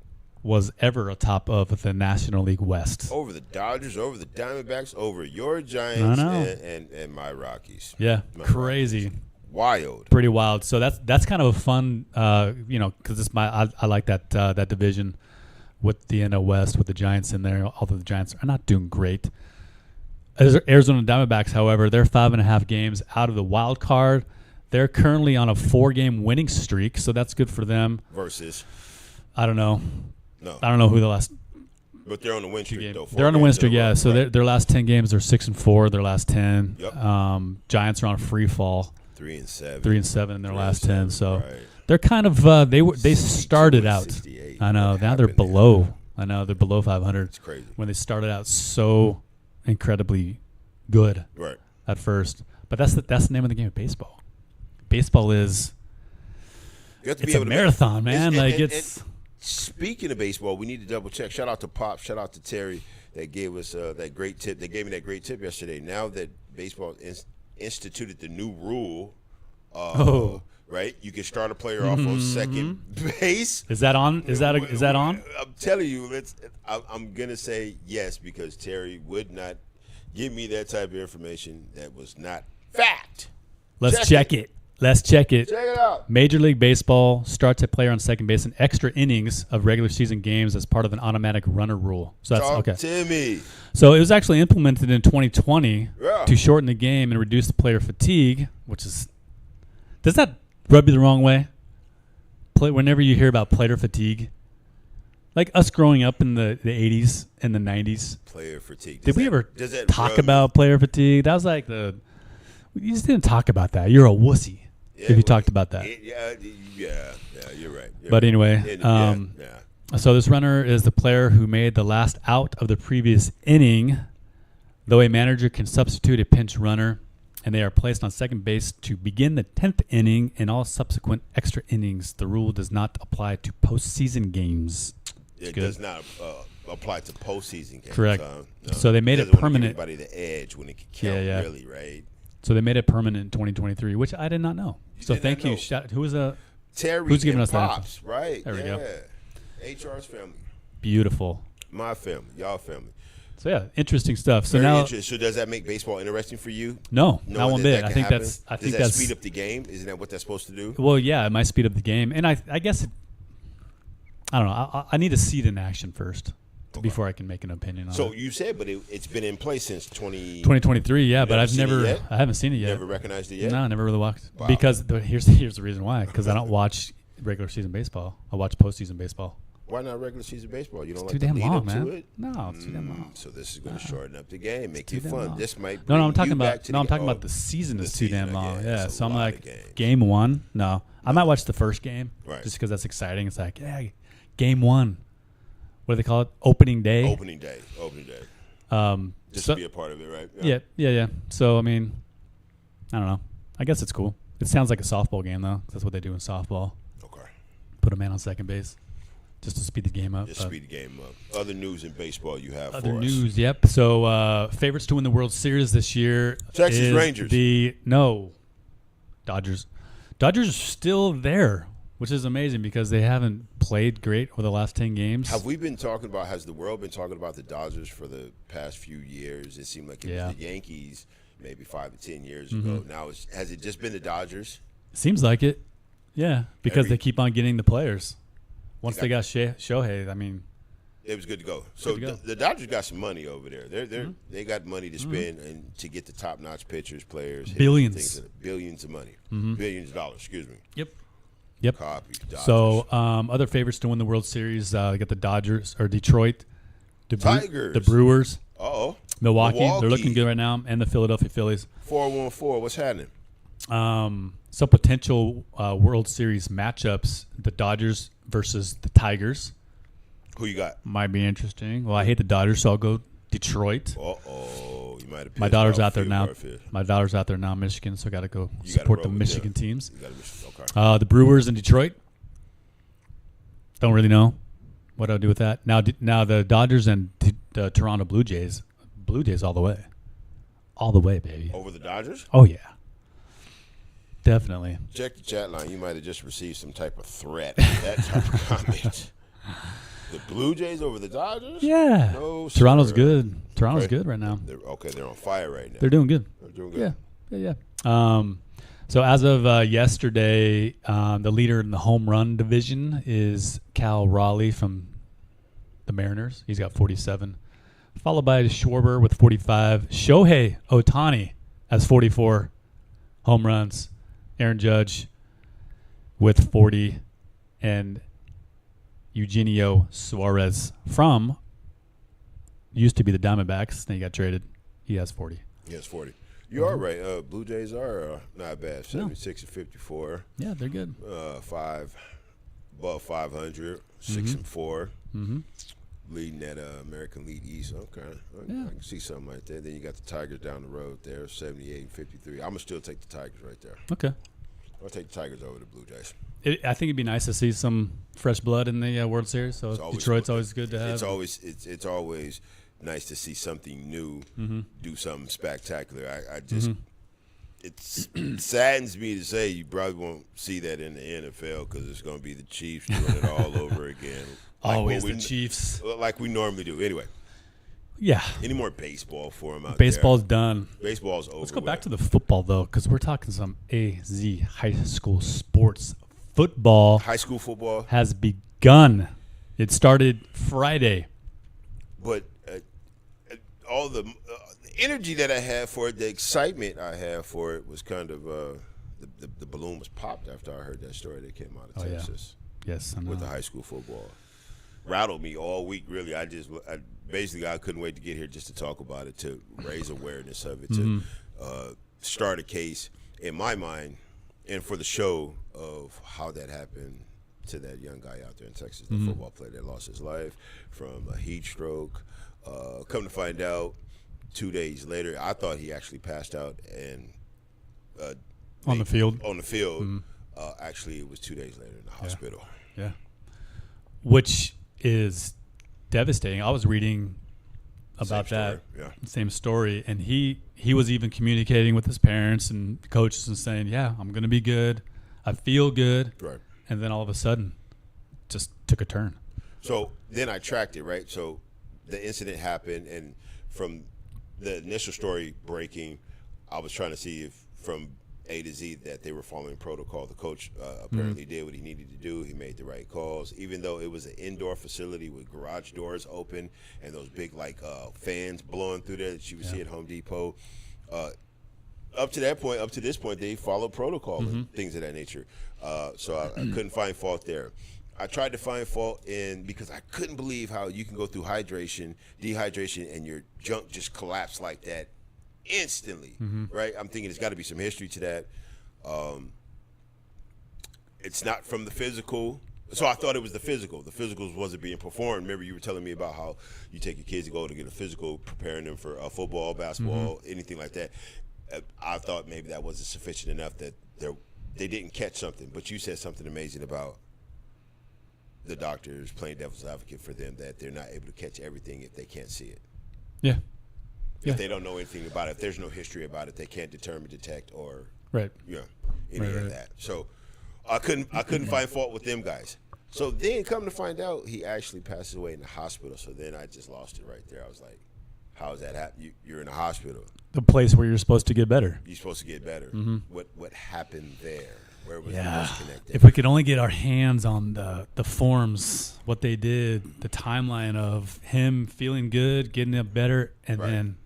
Speaker 1: was ever atop of the National League West.
Speaker 2: Over the Dodgers, over the Diamondbacks, over your Giants and my Rockies.
Speaker 1: Yeah, crazy.
Speaker 2: Rockies. Wild,
Speaker 1: pretty wild. So that's kind of a fun, because I like that division with the NL West with the Giants in there. Although the Giants are not doing great. Arizona Diamondbacks, however, they're 5.5 games out of the wild card. They're currently on a 4-game winning streak, so that's good for them.
Speaker 2: Versus,
Speaker 1: I don't know.
Speaker 2: No,
Speaker 1: I don't know who the last.
Speaker 2: But they're on the win streak, though.
Speaker 1: They're on the win streak, yeah. So their last 10 games, they're 6-4. Their last 10.
Speaker 2: Yep.
Speaker 1: Giants are on a free fall.
Speaker 2: 3-7.
Speaker 1: 3-7 in their last 10. So They're kind of they started out. I know now they're below. I know they're below 500.
Speaker 2: It's crazy.
Speaker 1: When they started out so incredibly good,
Speaker 2: right,
Speaker 1: at first. But that's the name of the game of baseball. Baseball is it's a marathon, man. It's
Speaker 2: speaking of baseball, we need to double check. Shout out to Pop. Shout out to Terry that gave us that great tip. They gave me that great tip yesterday. Now that baseball instituted the new rule. Right, you can start a player off on second base.
Speaker 1: Is that on? Is that on?
Speaker 2: I'm telling you, I'm gonna say yes because Terry would not give me that type of information that was not fact.
Speaker 1: Let's check it. Let's check it.
Speaker 2: Check it out.
Speaker 1: Major League Baseball starts a player on second base in extra innings of regular season games as part of an automatic runner rule. So that's okay.
Speaker 2: Timmy.
Speaker 1: So it was actually implemented in 2020 to shorten the game and reduce the player fatigue, which is does that rub you the wrong way? Whenever you hear about player fatigue, like us growing up in the 80s and the 90s.
Speaker 2: Player fatigue.
Speaker 1: Did we ever talk about player fatigue? That was like you just didn't talk about that. You're a wussy if you talked about that.
Speaker 2: Yeah, you're right.
Speaker 1: But anyway, so this runner is the player who made the last out of the previous inning, though a manager can substitute a pinch runner, and they are placed on second base to begin the 10th inning and all subsequent extra innings. The rule does not apply to postseason games.
Speaker 2: It does not apply to postseason games.
Speaker 1: Correct.
Speaker 2: No.
Speaker 1: So they made it permanent.
Speaker 2: Everybody the edge when it can count, really, right?
Speaker 1: So they made it permanent in 2023, which I did not know. So thank you.
Speaker 2: Terry
Speaker 1: who's giving us
Speaker 2: Pops,
Speaker 1: that?
Speaker 2: Right.
Speaker 1: There we go.
Speaker 2: HR's family.
Speaker 1: Beautiful.
Speaker 2: My family, y'all family.
Speaker 1: So yeah, interesting stuff. So
Speaker 2: Very interesting. So does that make baseball interesting for you?
Speaker 1: No, not one bit. I think
Speaker 2: does that speed up the game? Isn't that what that's supposed to do?
Speaker 1: Well, yeah, it might speed up the game, and I guess I don't know. I need to see it in action first before I can make an opinion on it.
Speaker 2: So you said, but it's been in place since
Speaker 1: 2023. Yeah, but I haven't seen it yet.
Speaker 2: Never recognized it yet?
Speaker 1: No, I never really watched. Wow. Because here's the reason why. Because I don't watch regular season baseball. I watch postseason baseball.
Speaker 2: Why not regular season baseball? You don't
Speaker 1: it's
Speaker 2: like
Speaker 1: too damn
Speaker 2: lead
Speaker 1: long,
Speaker 2: up
Speaker 1: man.
Speaker 2: to it?
Speaker 1: No, it's too damn long.
Speaker 2: So this is going to shorten up the game, make it fun. This might
Speaker 1: no. I'm talking about about the season is too damn long. Yeah, so I'm like game one. No, I might watch the first game just because that's exciting. It's like game one. What do they call it? Opening day.
Speaker 2: Opening day. Just to be a part of it, right?
Speaker 1: Yeah. So I mean, I don't know. I guess it's cool. It sounds like a softball game though. That's what they do in softball.
Speaker 2: Okay.
Speaker 1: Put a man on second base. Just to speed the game up.
Speaker 2: Speed the game up. Other news in baseball you have
Speaker 1: Other
Speaker 2: for us.
Speaker 1: news, yep. So favorites to win the World Series this year.
Speaker 2: Texas Rangers.
Speaker 1: Dodgers. Dodgers are still there, which is amazing because they haven't played great over the last 10 games.
Speaker 2: Has the world been talking about the Dodgers for the past few years? It seemed like it was the Yankees maybe 5 to 10 years ago. Now, has it just been the Dodgers?
Speaker 1: Seems like it. Yeah, because they keep on getting the players. Once they got Shohei, I mean,
Speaker 2: it was good to go. So the Dodgers got some money over there. They got money to spend and to get the top-notch pitchers, players, billions of money, billions of dollars. Excuse me.
Speaker 1: Yep.
Speaker 2: Copy. Dodgers.
Speaker 1: So other favorites to win the World Series, got the Dodgers or Detroit,
Speaker 2: Tigers,
Speaker 1: the Brewers,
Speaker 2: Milwaukee.
Speaker 1: They're looking good right now, and the Philadelphia Phillies.
Speaker 2: 4-1-4. What's happening?
Speaker 1: Some potential World Series matchups: the Dodgers versus the Tigers.
Speaker 2: Who you got?
Speaker 1: Might be interesting. Well, I hate the Dodgers, so I'll go Detroit.
Speaker 2: You might have.
Speaker 1: My daughter's out there now. My daughter's out there now, Michigan, so I got to go support the Michigan teams.
Speaker 2: Okay.
Speaker 1: The Brewers in Detroit. Don't really know what I'll do with that. Now the Dodgers and the Toronto Blue Jays. Blue Jays all the way, baby.
Speaker 2: Over the Dodgers?
Speaker 1: Oh yeah. Definitely.
Speaker 2: Check the chat line. You might have just received some type of threat. That type of comment. The Blue Jays over the Dodgers?
Speaker 1: Yeah.
Speaker 2: No,
Speaker 1: Toronto's good. Toronto's good right now.
Speaker 2: They're on fire right now.
Speaker 1: They're doing good.
Speaker 2: Yeah.
Speaker 1: So as of yesterday, the leader in the home run division is Cal Raleigh from the Mariners. He's got 47. Followed by Schwarber with 45. Shohei Ohtani has 44 home runs. Aaron Judge with 40. And Eugenio Suarez used to be the Diamondbacks. Then he got traded. He has 40.
Speaker 2: He has 40. You are right. Blue Jays are not bad. 76-54.
Speaker 1: Yeah, they're good.
Speaker 2: Above 500, 6-4. Leading that American League East. Okay. I can see something like that. Then you got the Tigers down the road there, 78-53. I'm going to still take the Tigers right there.
Speaker 1: Okay.
Speaker 2: I'll take the Tigers over the Blue Jays.
Speaker 1: I think it'd be nice to see some fresh blood in the World Series. So Detroit's always good to have.
Speaker 2: It's always nice to see something new, do something spectacular. I just it saddens me to say you probably won't see that in the NFL because it's going to be the Chiefs doing it all over again.
Speaker 1: Always the Chiefs,
Speaker 2: like we normally do. Anyway.
Speaker 1: Yeah.
Speaker 2: Any more baseball for them out
Speaker 1: Baseball's done.
Speaker 2: Baseball's over.
Speaker 1: Let's go back to the football, though, because we're talking some AZ high school sports. Football.
Speaker 2: High school football.
Speaker 1: Has begun. It started Friday.
Speaker 2: But all the energy that I had for it, the excitement I had for it was kind of the balloon was popped after I heard that story that came out of Texas.
Speaker 1: Yeah. Yes, I know.
Speaker 2: With the high school football. Rattled me all week, really. I couldn't wait to get here just to talk about it, to raise awareness of it, to start a case in my mind and for the show of how that happened to that young guy out there in Texas, the football player that lost his life from a heat stroke. Come to find out, 2 days later, I thought he actually passed out and
Speaker 1: on the field.
Speaker 2: Actually, it was 2 days later in the hospital.
Speaker 1: Yeah. Which is devastating. I was reading about that same story, and he was even communicating with his parents and coaches and saying, "Yeah, I'm going to be good. I feel good."
Speaker 2: Right.
Speaker 1: And then all of a sudden, just took a turn.
Speaker 2: So then I tracked it, right? So the incident happened, and from the initial story breaking, I was trying to see if from A to Z that they were following protocol. The coach apparently did what he needed to do. He made the right calls, even though it was an indoor facility with garage doors open and those big fans blowing through there that you would see at Home Depot. Up to this point, they followed protocol and things of that nature. So I couldn't find fault there. I tried to find fault because I couldn't believe how you can go through dehydration, and your junk just collapse like that instantly, right? I'm thinking there's got to be some history to that. It's not from the physical. So I thought it was the physical. The physicals wasn't being performed. Remember, you were telling me about how you take your kids to go to get a physical, preparing them for football, basketball, anything like that. I thought maybe that wasn't sufficient enough that they didn't catch something. But you said something amazing about the doctors playing devil's advocate for them, that they're not able to catch everything if they can't see it.
Speaker 1: Yeah.
Speaker 2: If they don't know anything about it, if there's no history about it, they can't detect, or any of that. So I couldn't find fault with them guys. So then come to find out, he actually passes away in the hospital. So then I just lost it right there. I was like, how does that happen? You're in a hospital.
Speaker 1: The place where you're supposed to get better.
Speaker 2: You're supposed to get better. What happened there? Where was the disconnect?
Speaker 1: If we could only get our hands on the forms, what they did, the timeline of him feeling good, getting up better, and then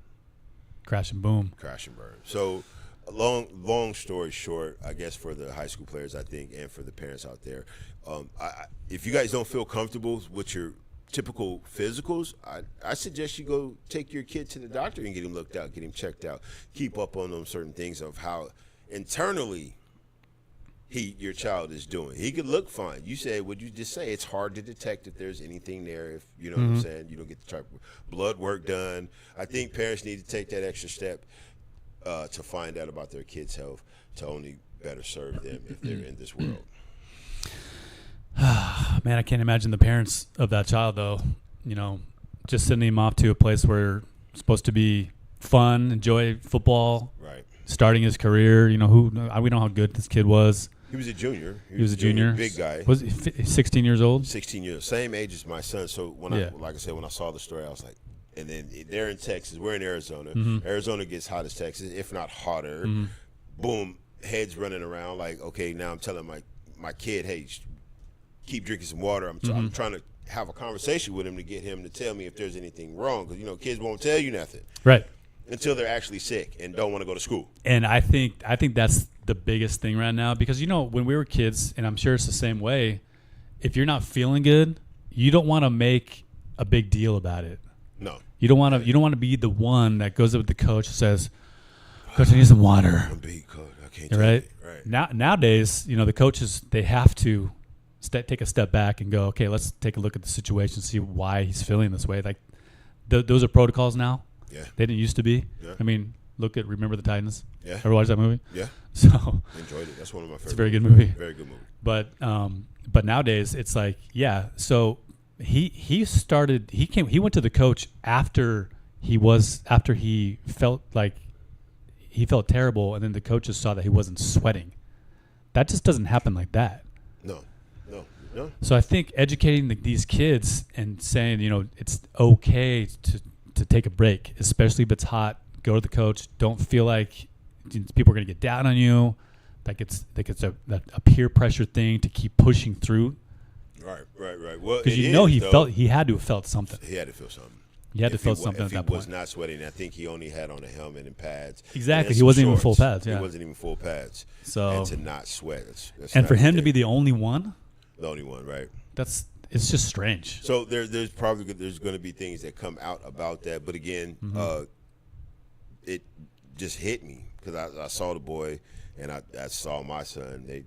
Speaker 1: crash and boom.
Speaker 2: Crash and burn. So long story short, I guess for the high school players, I think, and for the parents out there, if you guys don't feel comfortable with your typical physicals, I suggest you go take your kid to the doctor and get him looked out, get him checked out, keep up on them certain things of how internally your child is doing. He could look fine. You said, would you just say it's hard to detect if there's anything there, if you know what I'm saying, you don't get the type of blood work done. I think parents need to take that extra step to find out about their kids' health, to only better serve them if they're in this world.
Speaker 1: Man, I can't imagine the parents of that child, though. Just sending him off to a place where it's supposed to be fun, enjoy football,
Speaker 2: right?
Speaker 1: Starting his career. We know how good this kid was.
Speaker 2: He was a junior.
Speaker 1: He was a junior.
Speaker 2: Big guy.
Speaker 1: Was he 16 years old?
Speaker 2: 16 years. Same age as my son. So when I saw the story, I was like, and then they're in Texas. We're in Arizona. Arizona gets hot as Texas, if not hotter. Boom, heads running around like, okay, now I'm telling my kid, hey, keep drinking some water. I'm trying to have a conversation with him to get him to tell me if there's anything wrong, because kids won't tell you nothing,
Speaker 1: right,
Speaker 2: until they're actually sick and don't want to go to school.
Speaker 1: And I think that's the biggest thing right now, because when we were kids, and I'm sure it's the same way, if you're not feeling good, you don't want to make a big deal about it.
Speaker 2: No,
Speaker 1: you don't want to be the one that goes up with the coach and says, Coach, I need some water.
Speaker 2: I'm beat, Coach. I can't
Speaker 1: take it. Right. Nowadays, the coaches, they have to take a step back and go, okay, let's take a look at the situation, see why he's feeling this way. Like, those are protocols now.
Speaker 2: Yeah.
Speaker 1: They didn't used to be.
Speaker 2: Yeah.
Speaker 1: I mean, look at Remember the Titans.
Speaker 2: Yeah.
Speaker 1: Ever watch that movie?
Speaker 2: Yeah.
Speaker 1: So
Speaker 2: enjoyed it. That's one of my favorites.
Speaker 1: It's a very good movie.
Speaker 2: Very good movie.
Speaker 1: But nowadays it's like, yeah. So he went to the coach after he felt like he felt terrible, and then the coaches saw that he wasn't sweating. That just doesn't happen like that.
Speaker 2: No.
Speaker 1: So I think educating these kids and saying, it's okay to take a break, especially if it's hot. Go to the coach. Don't feel like people are going to get down on you. Like it's a peer pressure thing to keep pushing through.
Speaker 2: Right. Well,
Speaker 1: because he had to have felt something.
Speaker 2: He had to feel something.
Speaker 1: He had to feel something at that point.
Speaker 2: If he was not sweating, I think he only had on a helmet and pads.
Speaker 1: Exactly. He wasn't even full pads. Yeah.
Speaker 2: He wasn't even full pads.
Speaker 1: So
Speaker 2: and to not sweat.
Speaker 1: And for him to be the only one.
Speaker 2: The only one, right?
Speaker 1: It's just strange.
Speaker 2: So there's going to be things that come out about that, but again, it just hit me because I saw the boy and I saw my son. They,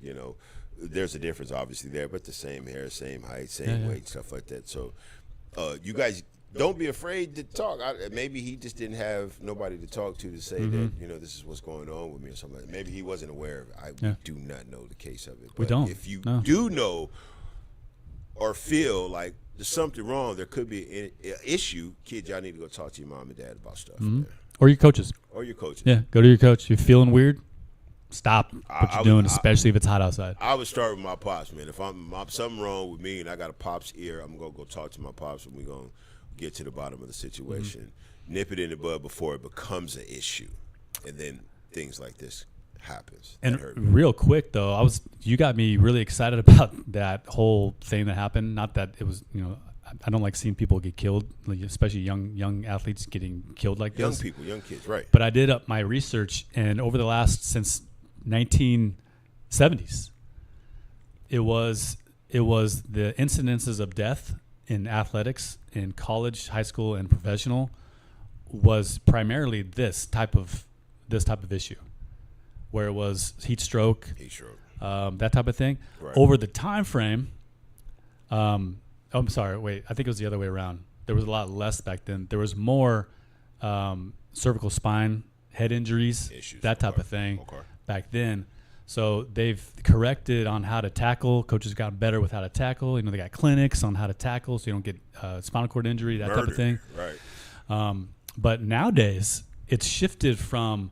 Speaker 2: there's a difference obviously there, but the same hair, same height, same weight, stuff like that. So you guys don't be afraid to talk. Maybe he just didn't have nobody to talk to say that this is what's going on with me or something like that. Maybe he wasn't aware of it. We do not know the case of it.
Speaker 1: We don't.
Speaker 2: If you do know or feel like there's something wrong, there could be an issue, kids, y'all need to go talk to your mom and dad about stuff.
Speaker 1: Or your coaches.
Speaker 2: Yeah,
Speaker 1: go to your coach. You're feeling weird? Stop what you're doing, especially if it's hot outside.
Speaker 2: I would start with my pops, man. If I'm something wrong with me and I got a pop's ear, I'm going to go talk to my pops and we're going to get to the bottom of the situation. Nip it in the bud before it becomes an issue. And then things like this happens.
Speaker 1: And real quick, though, you got me really excited about that whole thing that happened. Not that it was, I don't like seeing people get killed, like especially young athletes getting killed like
Speaker 2: this. Young kids, right.
Speaker 1: But I did up my research, and over the since 1970s, it was the incidences of death in athletics in college, high school, and professional was primarily this type of issue, where it was heat stroke, that type of thing.
Speaker 2: Right.
Speaker 1: Over the time frame, I'm sorry, wait, I think it was the other way around. There was a lot less back then. There was more cervical spine, head injuries, that type of thing back then. So they've corrected on how to tackle. Coaches got better with how to tackle. They got clinics on how to tackle so you don't get spinal cord injury, that type of thing.
Speaker 2: Right.
Speaker 1: But nowadays, it's shifted from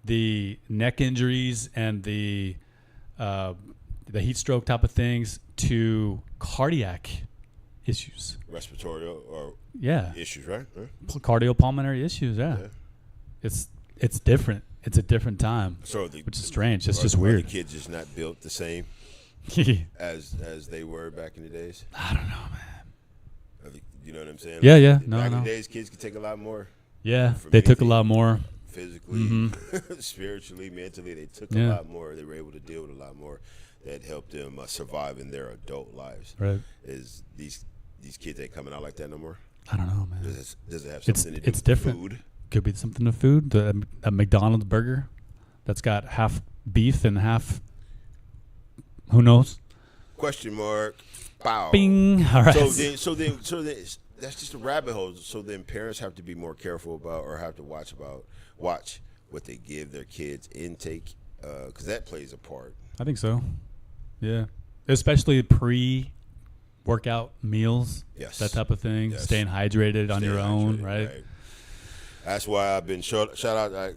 Speaker 1: the neck injuries and the heat stroke type of things to cardiac issues.
Speaker 2: Respiratory or issues, right?
Speaker 1: Cardiopulmonary issues, It's different. It's a different time, which is strange. It's just weird.
Speaker 2: The kids just not built the same as they were back in the days.
Speaker 1: I don't know, man.
Speaker 2: You know what I'm saying?
Speaker 1: Yeah.
Speaker 2: Back in the days, kids could take a lot more.
Speaker 1: Yeah, they took a lot more.
Speaker 2: Physically, spiritually, mentally, they took a lot more. They were able to deal with a lot more that helped them survive in their adult lives.
Speaker 1: Right?
Speaker 2: Is these kids ain't coming out like that no more?
Speaker 1: I don't know, man.
Speaker 2: Does it have something to do with
Speaker 1: different.
Speaker 2: Food?
Speaker 1: Could be something to food. A McDonald's burger that's got half beef and half, who knows?
Speaker 2: Question mark. Bow.
Speaker 1: Bing. All right.
Speaker 2: So then, that's just a rabbit hole. So then, parents have to be more careful about, or have to watch what they give their kids intake, because that plays a part.
Speaker 1: I think so. Yeah, especially pre-workout meals.
Speaker 2: Yes.
Speaker 1: That type of thing.
Speaker 2: Yes.
Speaker 1: Staying hydrated on your own, right?
Speaker 2: That's why I've been shout out. I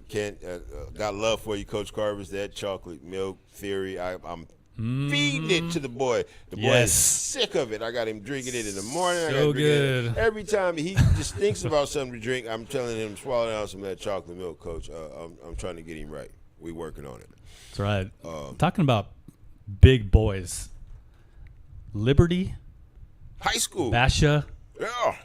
Speaker 2: got love for you, Coach Carver's that chocolate milk theory. I'm feeding it to the boy. The boy is sick of it. I got him drinking it in the morning.
Speaker 1: So good.
Speaker 2: Every time he just thinks about something to drink, I'm telling him swallow down some of that chocolate milk, Coach. I'm trying to get him right. We working on it.
Speaker 1: That's right. Talking about big boys. Liberty,
Speaker 2: high school,
Speaker 1: Basha,
Speaker 2: yeah.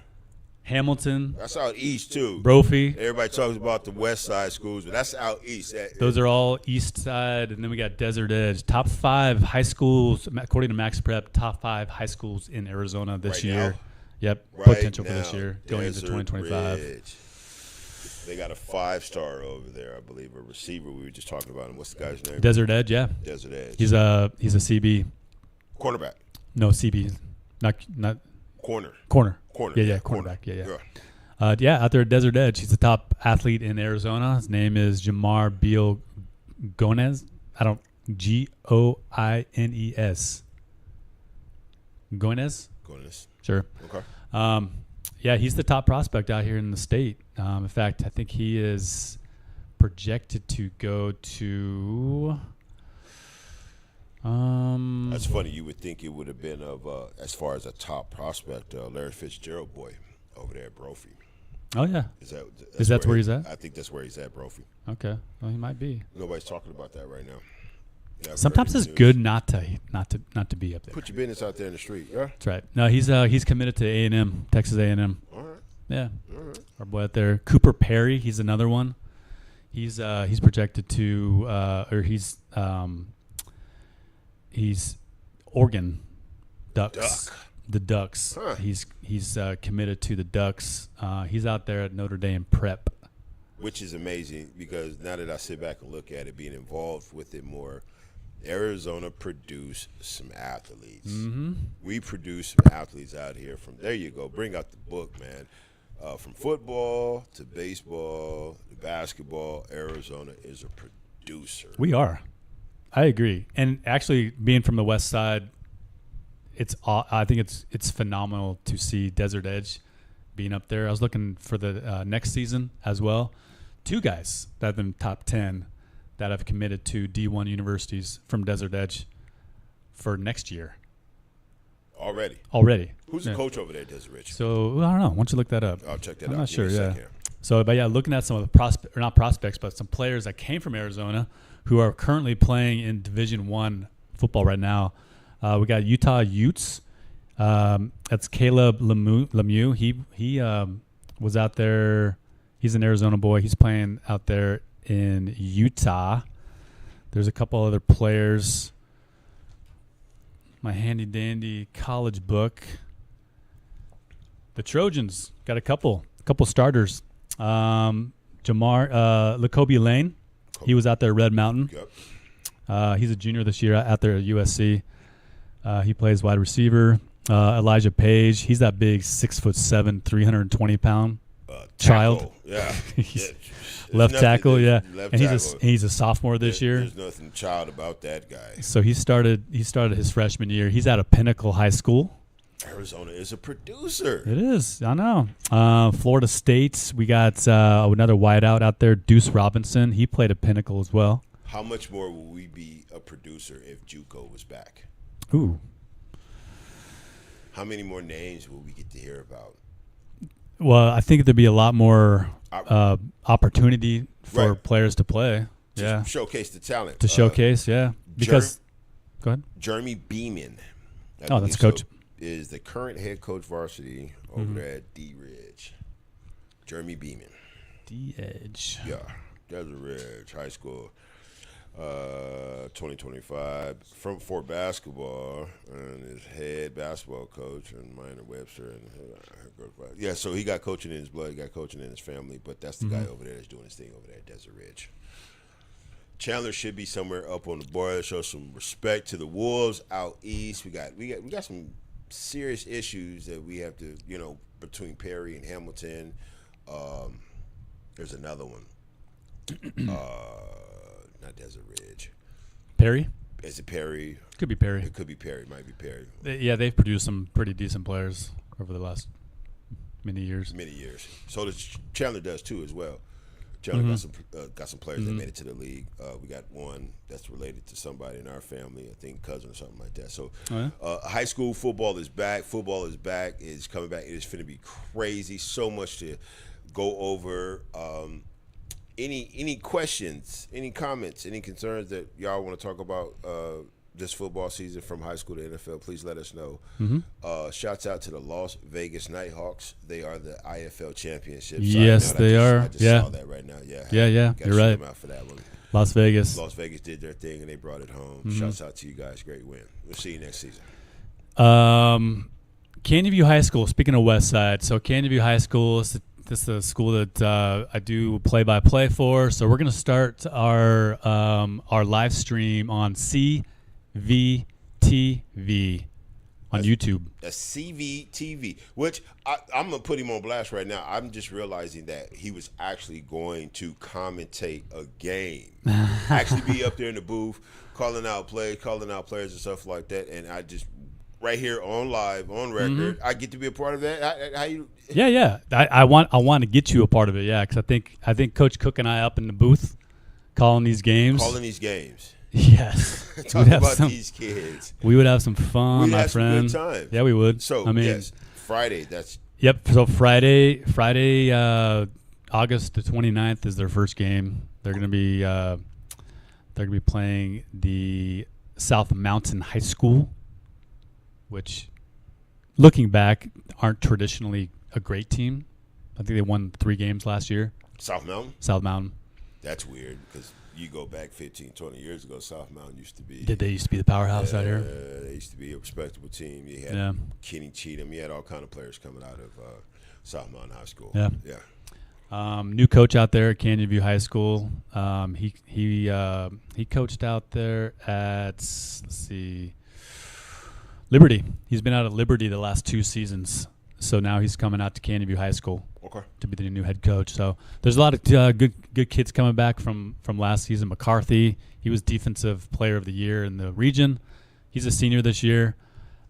Speaker 1: Hamilton.
Speaker 2: That's out east too.
Speaker 1: Brophy.
Speaker 2: Everybody talks about the west side schools, but that's out east.
Speaker 1: Those are all east side, and then we got Desert Edge. Top 5 high schools, according to Max Prep, top 5 high schools in Arizona this year.
Speaker 2: Now?
Speaker 1: Yep,
Speaker 2: right
Speaker 1: potential
Speaker 2: now,
Speaker 1: for this year, going into 2025.
Speaker 2: They got a 5-star over there, I believe, a receiver. We were just talking about him. What's the guy's name?
Speaker 1: Desert Edge, yeah.
Speaker 2: Desert Edge.
Speaker 1: He's a CB.
Speaker 2: Cornerback.
Speaker 1: No, CB. Not
Speaker 2: Corner.
Speaker 1: Yeah, cornerback. Yeah. Out there at Desert Edge, he's the top athlete in Arizona. His name is Jamar Beal Gonez. Goines. Goines? Sure.
Speaker 2: Okay.
Speaker 1: Yeah, he's the top prospect out here in the state. In fact, I think he is projected to go to.
Speaker 2: That's funny. You would think it would have been of as far as a top prospect, Larry Fitzgerald boy over there at Brophy.
Speaker 1: Oh yeah. Is that where he's at?
Speaker 2: I think that's where he's at, Brophy.
Speaker 1: Okay. Well, he might be.
Speaker 2: Nobody's talking about that right now.
Speaker 1: Sometimes it's good not to be up there.
Speaker 2: Put your business out there in the street, yeah.
Speaker 1: That's right. No, he's committed to A&M, Texas A&M.
Speaker 2: All right.
Speaker 1: Yeah.
Speaker 2: All right.
Speaker 1: Our boy out there, Cooper Perry. He's another one. He's projected to he's Oregon Ducks. The Ducks.
Speaker 2: Huh.
Speaker 1: He's committed to the Ducks. He's out there at Notre Dame Prep.
Speaker 2: Which is amazing because now that I sit back and look at it, being involved with it more, Arizona produced some athletes.
Speaker 1: Mm-hmm.
Speaker 2: We produce some athletes out here. From there you go. Bring out the book, man. From football to baseball to basketball, Arizona is a producer.
Speaker 1: We are. I agree. And actually, being from the West Side, I think it's phenomenal to see Desert Edge being up there. I was looking for the next season as well. 2 guys that have been top 10 that have committed to D1 universities from Desert Edge for next year.
Speaker 2: Already. Who's the coach over there, Desert Edge?
Speaker 1: So I don't know. Why don't you look that up?
Speaker 2: I'll check that out.
Speaker 1: I'm not sure. Yeah. So, but yeah, looking at some of the not prospects, but some players that came from Arizona who are currently playing in Division I football right now. We got Utah Utes. That's Caleb Lemieux. He was out there. He's an Arizona boy. He's playing out there in Utah. There's a couple other players. My handy dandy college book. The Trojans got a couple starters. Lacoby Lane. He was out there at Red Mountain.
Speaker 2: Yep.
Speaker 1: He's a junior this year out there at USC. He plays wide receiver. Elijah Page. He's that big 6'7", 320-pound child.
Speaker 2: Yeah.
Speaker 1: Left tackle. Yeah. He's a sophomore this year.
Speaker 2: There's nothing child about that guy.
Speaker 1: So he started his freshman year. He's out of Pinnacle High School.
Speaker 2: Arizona is a producer.
Speaker 1: It is. I know. Florida State. We got another wideout out there, Deuce Robinson. He played at Pinnacle as well.
Speaker 2: How much more will we be a producer if JUCO was back?
Speaker 1: Ooh.
Speaker 2: How many more names will we get to hear about?
Speaker 1: Well, I think there'd be a lot more opportunity for players to play.
Speaker 2: To showcase the talent.
Speaker 1: To showcase, yeah. Because, go ahead.
Speaker 2: Jeremy Beeman.
Speaker 1: That's coach.
Speaker 2: Is the current head coach varsity over there at D-Ridge. Jeremy Beeman.
Speaker 1: D-Edge.
Speaker 2: Yeah. Desert Ridge High School. 2025 for basketball, and his head basketball coach and Minor Webster so he got coaching in his blood, he got coaching in his family, but that's the guy over there that's doing his thing over there at Desert Ridge. Chandler should be somewhere up on the board. Show some respect to the Wolves out east. We got some serious issues that we have to, between Perry and Hamilton. There's another one. Not Desert Ridge.
Speaker 1: Perry?
Speaker 2: Is it Perry?
Speaker 1: Could be Perry.
Speaker 2: It could be Perry. Might be Perry.
Speaker 1: They've produced some pretty decent players over the last many years.
Speaker 2: So Chandler does too as well. Chandler got some players that made it to the league. We got one that's related to somebody in our family, I think cousin or something like that. So high school football is back. Football is back. It's coming back. It is going to be crazy. So much to go over. Any questions, any comments, any concerns that y'all want to talk about this football season from high school to NFL, please let us know. Shouts out to the Las Vegas Nighthawks. They are the IFL champions.
Speaker 1: Yes, they are.
Speaker 2: I just saw that right now. Yeah.
Speaker 1: You're right.
Speaker 2: Out for that one.
Speaker 1: Las Vegas
Speaker 2: did their thing, and they brought it home. Shouts out to you guys. Great win. We'll see you next season.
Speaker 1: Canyon View High School, speaking of West Side, so Canyon View High School is This is a school that I do play-by-play for. So we're going to start our live stream on CVTV on YouTube.
Speaker 2: That's CVTV, which I'm going to put him on blast right now. I'm just realizing that he was actually going to commentate a game. Actually be up there in the booth, calling out players and stuff like that. And I just, right here on live, on record, I get to be a part of that. How you?
Speaker 1: Yeah. I want to get you a part of it. Yeah, because I think Coach Cook and I up in the booth calling these games. Yes.
Speaker 2: Talk about these kids.
Speaker 1: We would have some fun, my friend.
Speaker 2: Some good time.
Speaker 1: Yeah, we would.
Speaker 2: So, yes, Friday.
Speaker 1: Yep. So Friday, August the 29th is their first game. They're gonna be playing the South Mountain High School, which, looking back, aren't traditionally a great team. I think they won 3 games last year.
Speaker 2: South Mountain. That's weird because you go back 15, 20 years ago, South Mountain used to be.
Speaker 1: Did they used to be the powerhouse out here?
Speaker 2: They used to be a respectable team. You had Kenny Cheatham. You had all kind of players coming out of South Mountain High School.
Speaker 1: Yeah. New coach out there at Canyon View High School. He coached out there at Liberty. He's been out at Liberty the last 2 seasons. So now he's coming out to Canyon View High School to be the new head coach. So there's a lot of good kids coming back from last season. McCarthy, he was Defensive Player of the Year in the region. He's a senior this year.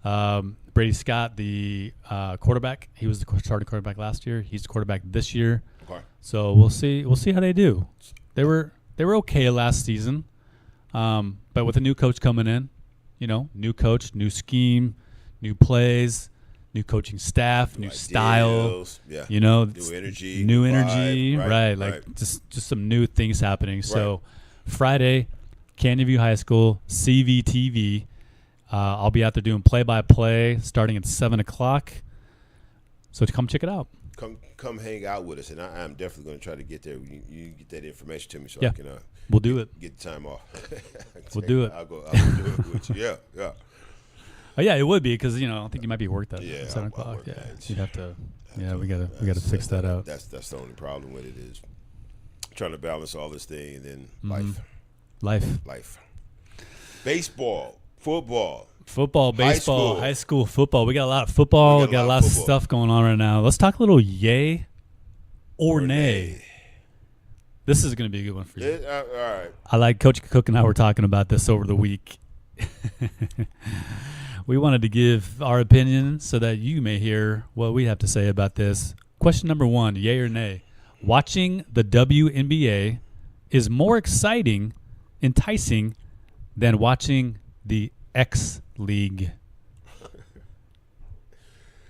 Speaker 1: Brady Scott, the quarterback, he was the starting quarterback last year. He's the quarterback this year. Okay. So we'll see how they do. They were okay last season, but with a new coach coming in, new coach, new scheme, new plays. New coaching staff, new style, new energy, right? Just some new things happening. Right. So Friday, Canyon View High School, CVTV. I'll be out there doing play-by-play starting at 7:00. So come check it out.
Speaker 2: Come hang out with us, and I'm definitely going to try to get there. You get that information to me so I can.
Speaker 1: We'll do it.
Speaker 2: Get the time off.
Speaker 1: We'll do it.
Speaker 2: I'll go do it with you. Yeah.
Speaker 1: Oh yeah, it would be because I think you might be worked at 7 o'clock. Yeah, you'd have to. Yeah, we gotta fix that out.
Speaker 2: That's the only problem with it is trying to balance all this thing and then life. Baseball, football,
Speaker 1: baseball, high school football. We got a lot of football. We got a lot of stuff going on right now. Let's talk a little yay or nay. This is going to be a good one for you.
Speaker 2: All right.
Speaker 1: I like Coach Cook and I were talking about this over the week. We wanted to give our opinion so that you may hear what we have to say about this. Question number 1, yay or nay? Watching the WNBA is more enticing than watching the X League.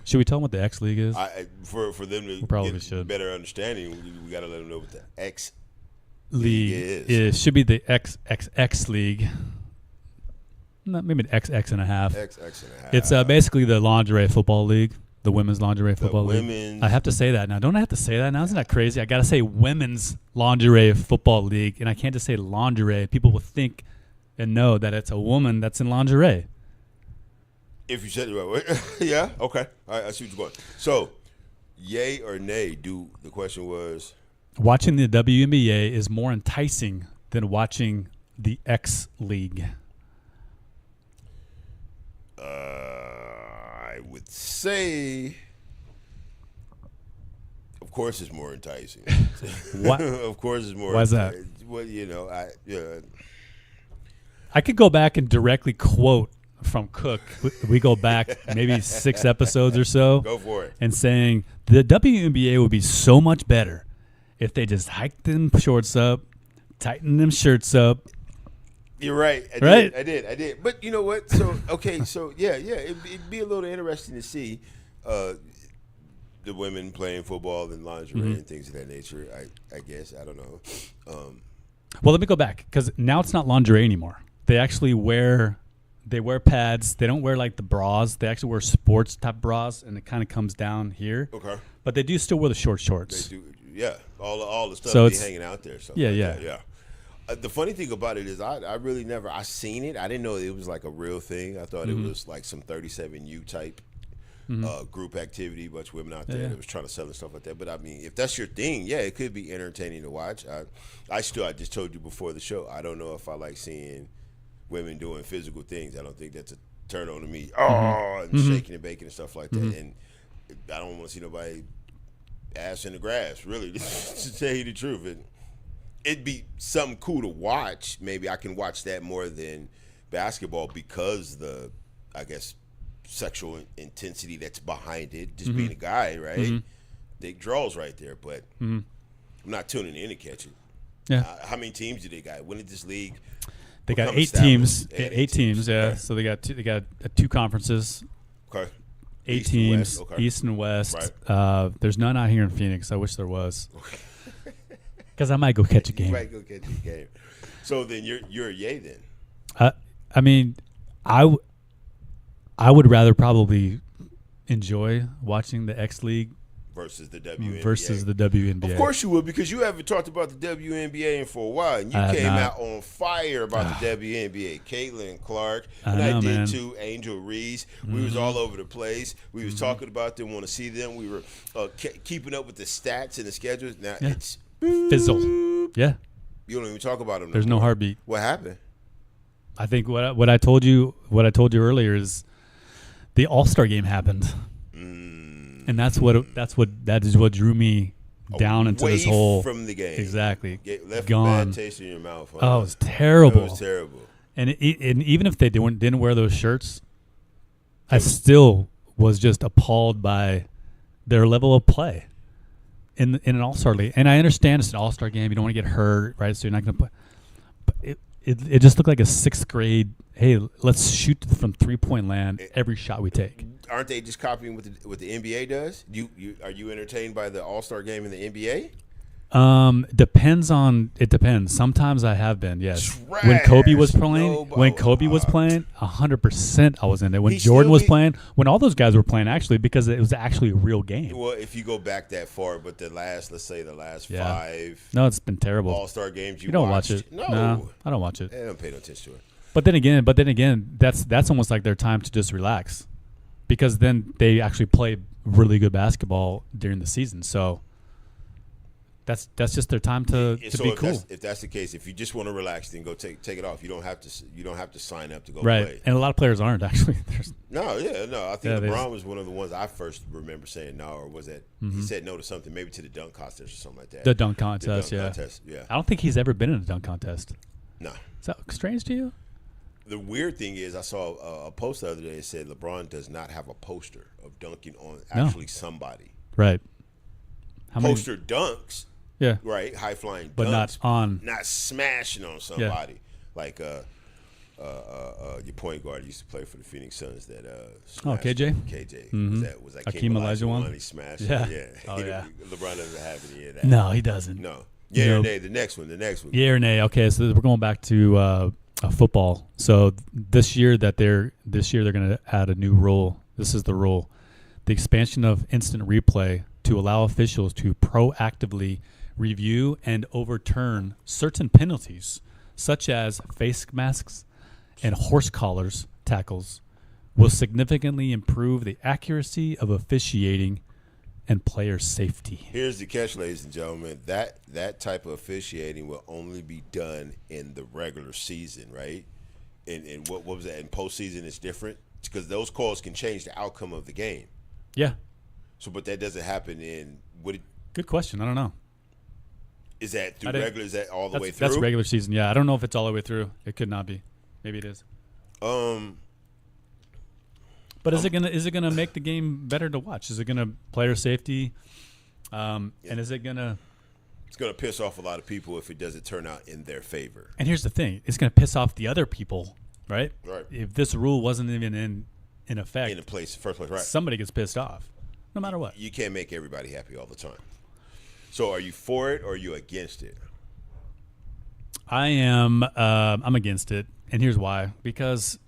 Speaker 1: Should we tell them what the X League is?
Speaker 2: For them to get a better understanding, we got to let them know what the X League is.
Speaker 1: It should be the XXX League. No, maybe an XX and a half.
Speaker 2: XX and a half.
Speaker 1: It's basically the lingerie football league, the women's lingerie football league. I have to say that now. Don't I have to say that now? Isn't that crazy? I got to say women's lingerie football league, and I can't just say lingerie. People will think and know that it's a woman that's in lingerie.
Speaker 2: If you said it right way. Yeah, okay. All right, I see what you're going. So, yay or nay, the question was?
Speaker 1: Watching the WNBA is more enticing than watching the X League.
Speaker 2: I would say, of course, it's more enticing.
Speaker 1: What?
Speaker 2: Of course, it's more.
Speaker 1: Why is that?
Speaker 2: Well,
Speaker 1: I could go back and directly quote from Cook. We go back maybe 6 episodes or so.
Speaker 2: Go for it.
Speaker 1: And saying the WNBA would be so much better if they just hiked them shorts up, tightened them shirts up.
Speaker 2: You're right. I did. But you know what? So, okay. So, it'd be a little interesting to see the women playing football and lingerie and things of that nature, I guess. I don't know.
Speaker 1: Well, let me go back because now it's not lingerie anymore. They actually wear pads. They don't wear like the bras. They actually wear sports type bras, and it kind of comes down here.
Speaker 2: Okay.
Speaker 1: But they do still wear the shorts.
Speaker 2: They do, yeah. All the stuff be hanging out there.
Speaker 1: Yeah.
Speaker 2: The funny thing about it is I really never – I seen it. I didn't know it was like a real thing. I thought it was like some 37U type group activity, a bunch of women out there that was trying to sell and stuff like that. But I mean, if that's your thing, it could be entertaining to watch. I just told you before the show, I don't know if I like seeing women doing physical things. I don't think that's a turn on to me. And shaking and baking and stuff like that. And I don't want to see nobody ass in the grass, really, to tell you the truth. It'd be something cool to watch. Maybe I can watch that more than basketball because the, I guess, sexual intensity that's behind it, just being a guy, right? Big draws right there, but I'm not tuning in to catch it.
Speaker 1: Yeah.
Speaker 2: How many teams do they got? When did this league?
Speaker 1: They got 8 teams. 8 teams. Yeah. Okay. So they got 2 conferences.
Speaker 2: Okay.
Speaker 1: 8 teams, East and West.
Speaker 2: Right.
Speaker 1: There's none out here in Phoenix. I wish there was. Because I might go catch a game.
Speaker 2: You might go catch a game. So then you're a yay then.
Speaker 1: I mean, I would rather probably enjoy watching the X League
Speaker 2: versus the WNBA.
Speaker 1: WNBA.
Speaker 2: Of course you would, because you haven't talked about the WNBA for a while, and you came out on fire about the WNBA. Caitlin Clark, and I did too. Angel Reese. We was all over the place. We was talking about them, want to see them. We were keeping up with the stats and the schedules. Now it's
Speaker 1: fizzle. Yeah.
Speaker 2: You don't even talk about them.
Speaker 1: There's no heartbeat.
Speaker 2: What happened?
Speaker 1: I think what I told you earlier is the All-Star game happened. And that is what drew me down into this whole
Speaker 2: from the game.
Speaker 1: Exactly.
Speaker 2: Left a bad taste in your mouth. Huh?
Speaker 1: Oh, it was terrible.
Speaker 2: It was terrible.
Speaker 1: And even if they didn't wear those shirts, I still was just appalled by their level of play in an All-Star league. And I understand it's an All-Star game. You don't want to get hurt, right? So you're not going to play. But it just looked like a 6th grade, hey, let's shoot from 3-point land every shot we take.
Speaker 2: Aren't they just copying what the NBA does? Are you entertained by the All-Star game in the NBA?
Speaker 1: It depends. Sometimes I have been, yes.
Speaker 2: Trash.
Speaker 1: When Kobe was playing, 100% I was in there. When Jordan was playing, when all those guys were playing, actually, because it was actually a real game.
Speaker 2: Well, if you go back that far, but let's say the last 5.
Speaker 1: No, it's been terrible.
Speaker 2: All-Star games you
Speaker 1: don't
Speaker 2: watched.
Speaker 1: watch it.
Speaker 2: No,
Speaker 1: I don't watch it.
Speaker 2: I don't pay no attention to it.
Speaker 1: But then again, that's almost like their time to just relax, because then they actually play really good basketball during the season. So that's just their time to be cool.
Speaker 2: If that's the case, if you just want to relax, then go take it off. You don't have to sign up to go
Speaker 1: right.
Speaker 2: play.
Speaker 1: And a lot of players aren't actually.
Speaker 2: No. I think LeBron was one of the ones I first remember saying no, or was that he said no to something, maybe to the dunk contest or something like that.
Speaker 1: The dunk contest, yeah. I don't think he's ever been in a dunk contest.
Speaker 2: No.
Speaker 1: Is that strange to you?
Speaker 2: The weird thing is, I saw a post the other day that said LeBron does not have a poster of dunking on somebody.
Speaker 1: Right.
Speaker 2: Poster dunks.
Speaker 1: Yeah.
Speaker 2: Right. High flying dunks.
Speaker 1: But
Speaker 2: not smashing on somebody. Yeah. Like your point guard used to play for the Phoenix Suns that
Speaker 1: KJ?
Speaker 2: KJ. Was that
Speaker 1: Hakeem Olajuwon?
Speaker 2: He smashed
Speaker 1: yeah.
Speaker 2: it. Yeah. LeBron doesn't have any of that.
Speaker 1: No, he doesn't.
Speaker 2: No. Yeah, or nay, the next one.
Speaker 1: Yeah or nay. Okay, so we're going back to football. So this year they're going to add a new rule. This is the rule: the expansion of instant replay to allow officials to proactively review and overturn certain penalties, such as face masks and horse collars tackles, will significantly improve the accuracy of officiating and player safety.
Speaker 2: Here's the catch, ladies and gentlemen. That type of officiating will only be done in the regular season, right? And what was that? In postseason, it's different because those calls can change the outcome of the game.
Speaker 1: Yeah.
Speaker 2: So, but that doesn't happen in what?
Speaker 1: Good question. I don't know.
Speaker 2: Is that through regular? Is that all the way through?
Speaker 1: That's regular season. Yeah, I don't know if it's all the way through. It could not be. Maybe it is. But is it gonna make the game better to watch? Is it gonna player safety? And is it gonna?
Speaker 2: It's gonna piss off a lot of people if it doesn't turn out in their favor.
Speaker 1: And here's the thing: it's gonna piss off the other people, right?
Speaker 2: Right.
Speaker 1: If this rule wasn't even in effect,
Speaker 2: in the first place, right?
Speaker 1: Somebody gets pissed off, no matter what.
Speaker 2: You can't make everybody happy all the time. So, are you for it or are you against it?
Speaker 1: I am. I'm against it, and here's why: because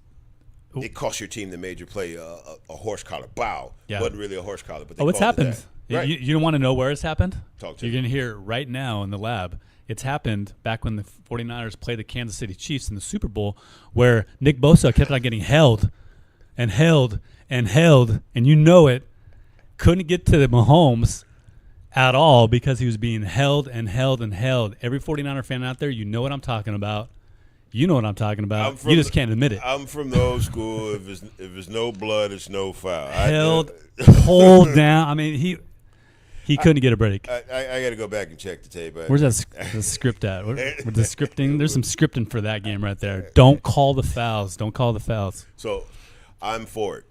Speaker 2: it cost your team the major play a horse collar. Bow.
Speaker 1: Yeah.
Speaker 2: Wasn't really a horse collar, but
Speaker 1: it's happened.
Speaker 2: Right.
Speaker 1: You don't want to know where it's happened?
Speaker 2: Talk to
Speaker 1: You're going to hear it right now in the lab. It's happened back when the 49ers played the Kansas City Chiefs in the Super Bowl, where Nick Bosa kept on getting held, and and held, and you know it, couldn't get to the Mahomes at all because he was being held and held and held. Every 49er fan out there, you know what I'm talking about. You know what I'm talking about. You just can't admit it.
Speaker 2: I'm from the old school. If it's no blood, it's no foul.
Speaker 1: Held, pulled down. I mean, he couldn't get a break.
Speaker 2: I got to go back and check the tape.
Speaker 1: Where's the script at? Where's the scripting? There's some scripting for that game right there. Don't call the fouls. Don't call the fouls.
Speaker 2: So I'm for it.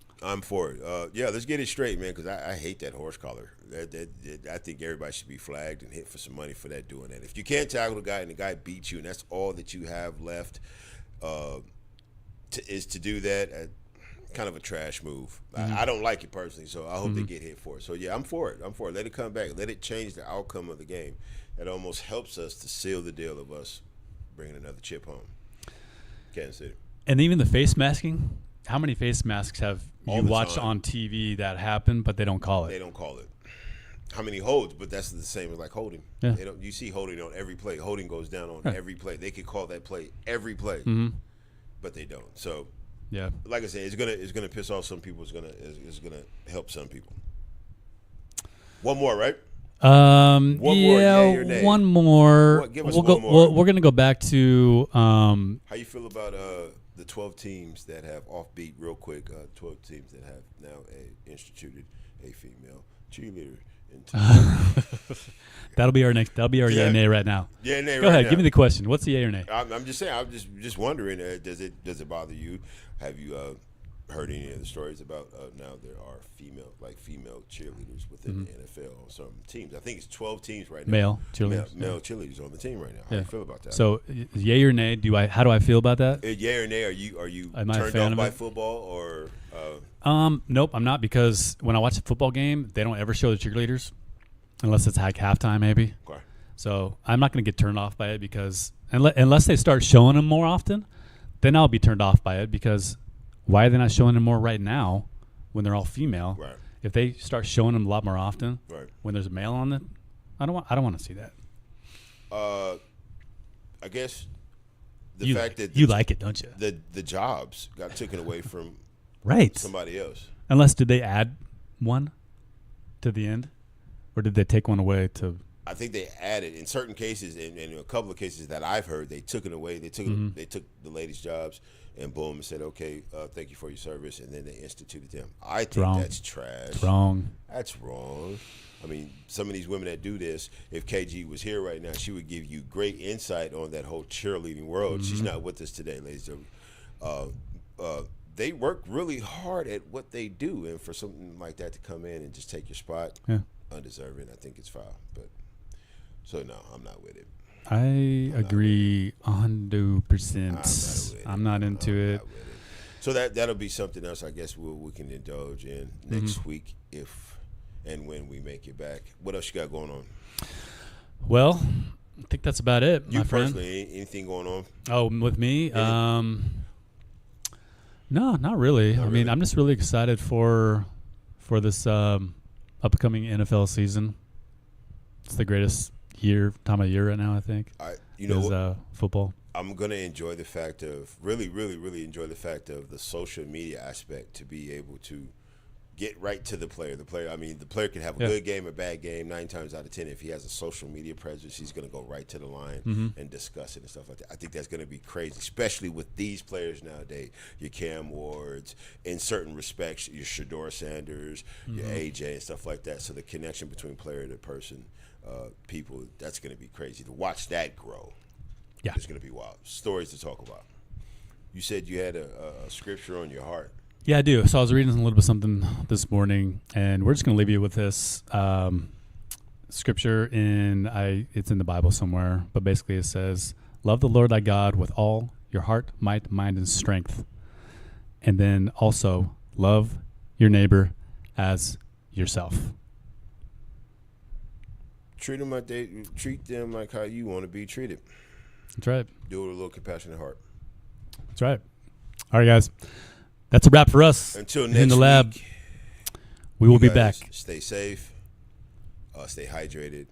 Speaker 2: Yeah, let's get it straight, man, because I hate that horse collar. I think everybody should be flagged and hit for some money for that doing that. If you can't tackle the guy and the guy beats you and that's all that you have left is to do that, kind of a trash move. I don't like it personally, so I hope they get hit for it. So, yeah, I'm for it. Let it come back. Let it change the outcome of the game. It almost helps us to seal the deal of us bringing another chip home. Kansas City.
Speaker 1: And even the face masking, how many face masks have you watched on TV that happen, but they don't call it?
Speaker 2: They don't call it. How many holds? But that's the same as like holding.
Speaker 1: Yeah.
Speaker 2: You see holding on every play. Holding goes down on every play. They could call that play every play, but they don't. So,
Speaker 1: yeah,
Speaker 2: like I said, it's gonna piss off some people. It's gonna help some people. One more, right?
Speaker 1: One more. Yay or nay? One more.
Speaker 2: Give us one more.
Speaker 1: We're gonna go back to.
Speaker 2: How you feel about the 12 teams that have offbeat? Real quick, 12 teams that have now instituted a female cheerleader.
Speaker 1: That'll be our yay or nay right now.
Speaker 2: Yeah, nay.
Speaker 1: Go ahead, give me the question. What's the yay or nay?
Speaker 2: I'm just saying. I'm just wondering. Does it bother you? Have you heard any of the stories about now there are female cheerleaders within the NFL on some teams? I think it's 12 teams right now.
Speaker 1: Male cheerleaders.
Speaker 2: Male cheerleaders on the team right now. How do you feel about that?
Speaker 1: So, yay or nay? How do I feel about that?
Speaker 2: Yay or nay? Are you turned off by football or?
Speaker 1: Nope, I'm not, because when I watch a football game, they don't ever show the cheerleaders unless it's like halftime, maybe.
Speaker 2: Okay.
Speaker 1: So I'm not going to get turned off by it, because unless they start showing them more often, then I'll be turned off by it, because why are they not showing them more right now when they're all female?
Speaker 2: Right.
Speaker 1: If they start showing them a lot more often,
Speaker 2: right,
Speaker 1: when there's a male on it, I don't want to see that.
Speaker 2: I guess
Speaker 1: you like it, don't you?
Speaker 2: The jobs got taken away from somebody else.
Speaker 1: Unless, did they add one to the end, or did they take one away to?
Speaker 2: I think they added in certain cases, in a couple of cases that I've heard, they took it away. They took they took the ladies' jobs and boom, and said, okay, thank you for your service, and then they instituted them. I think that's trash.
Speaker 1: It's wrong.
Speaker 2: That's wrong. I mean, some of these women that do this, if KG was here right now, she would give you great insight on that whole cheerleading world. She's not with us today, ladies and gentlemen. They work really hard at what they do, and for something like that to come in and just take your spot, undeserving, I think it's foul. But so no, I'm not with it.
Speaker 1: I agree 100%. I'm not into it.
Speaker 2: So that'll be something else, I guess, we can indulge in next week if and when we make it back. What else you got going on?
Speaker 1: Well, I think that's about it,
Speaker 2: you
Speaker 1: my friend.
Speaker 2: Personally, anything going on?
Speaker 1: Oh, with me? No, not really. I mean, I'm just really excited for this upcoming NFL season. It's the greatest time of year right now, I think. Football.
Speaker 2: I'm going to enjoy the fact of really enjoy the fact of the social media aspect, to be able to get right to the player. The player can have a good game, a bad game. 9 times out of 10, if he has a social media presence, he's going to go right to the line and discuss it and stuff like that. I think that's going to be crazy, especially with these players nowadays. Your Cam Wards, in certain respects, your Shedeur Sanders, your AJ and stuff like that. So the connection between player to person, people, that's going to be crazy. To watch that grow, it's going to be wild. Stories to talk about. You said you had a scripture on your heart.
Speaker 1: Yeah, I do. So I was reading a little bit of something this morning, and we're just going to leave you with this scripture. It's in the Bible somewhere, but basically it says, "Love the Lord thy God with all your heart, might, mind, and strength." And then also, love your neighbor as yourself.
Speaker 2: Treat them like how you want to be treated.
Speaker 1: That's right.
Speaker 2: Do it with a little compassionate heart.
Speaker 1: That's right. All right, guys. That's a wrap for us.
Speaker 2: Until next
Speaker 1: in the lab.
Speaker 2: week,
Speaker 1: we will be back.
Speaker 2: Stay safe. Stay hydrated.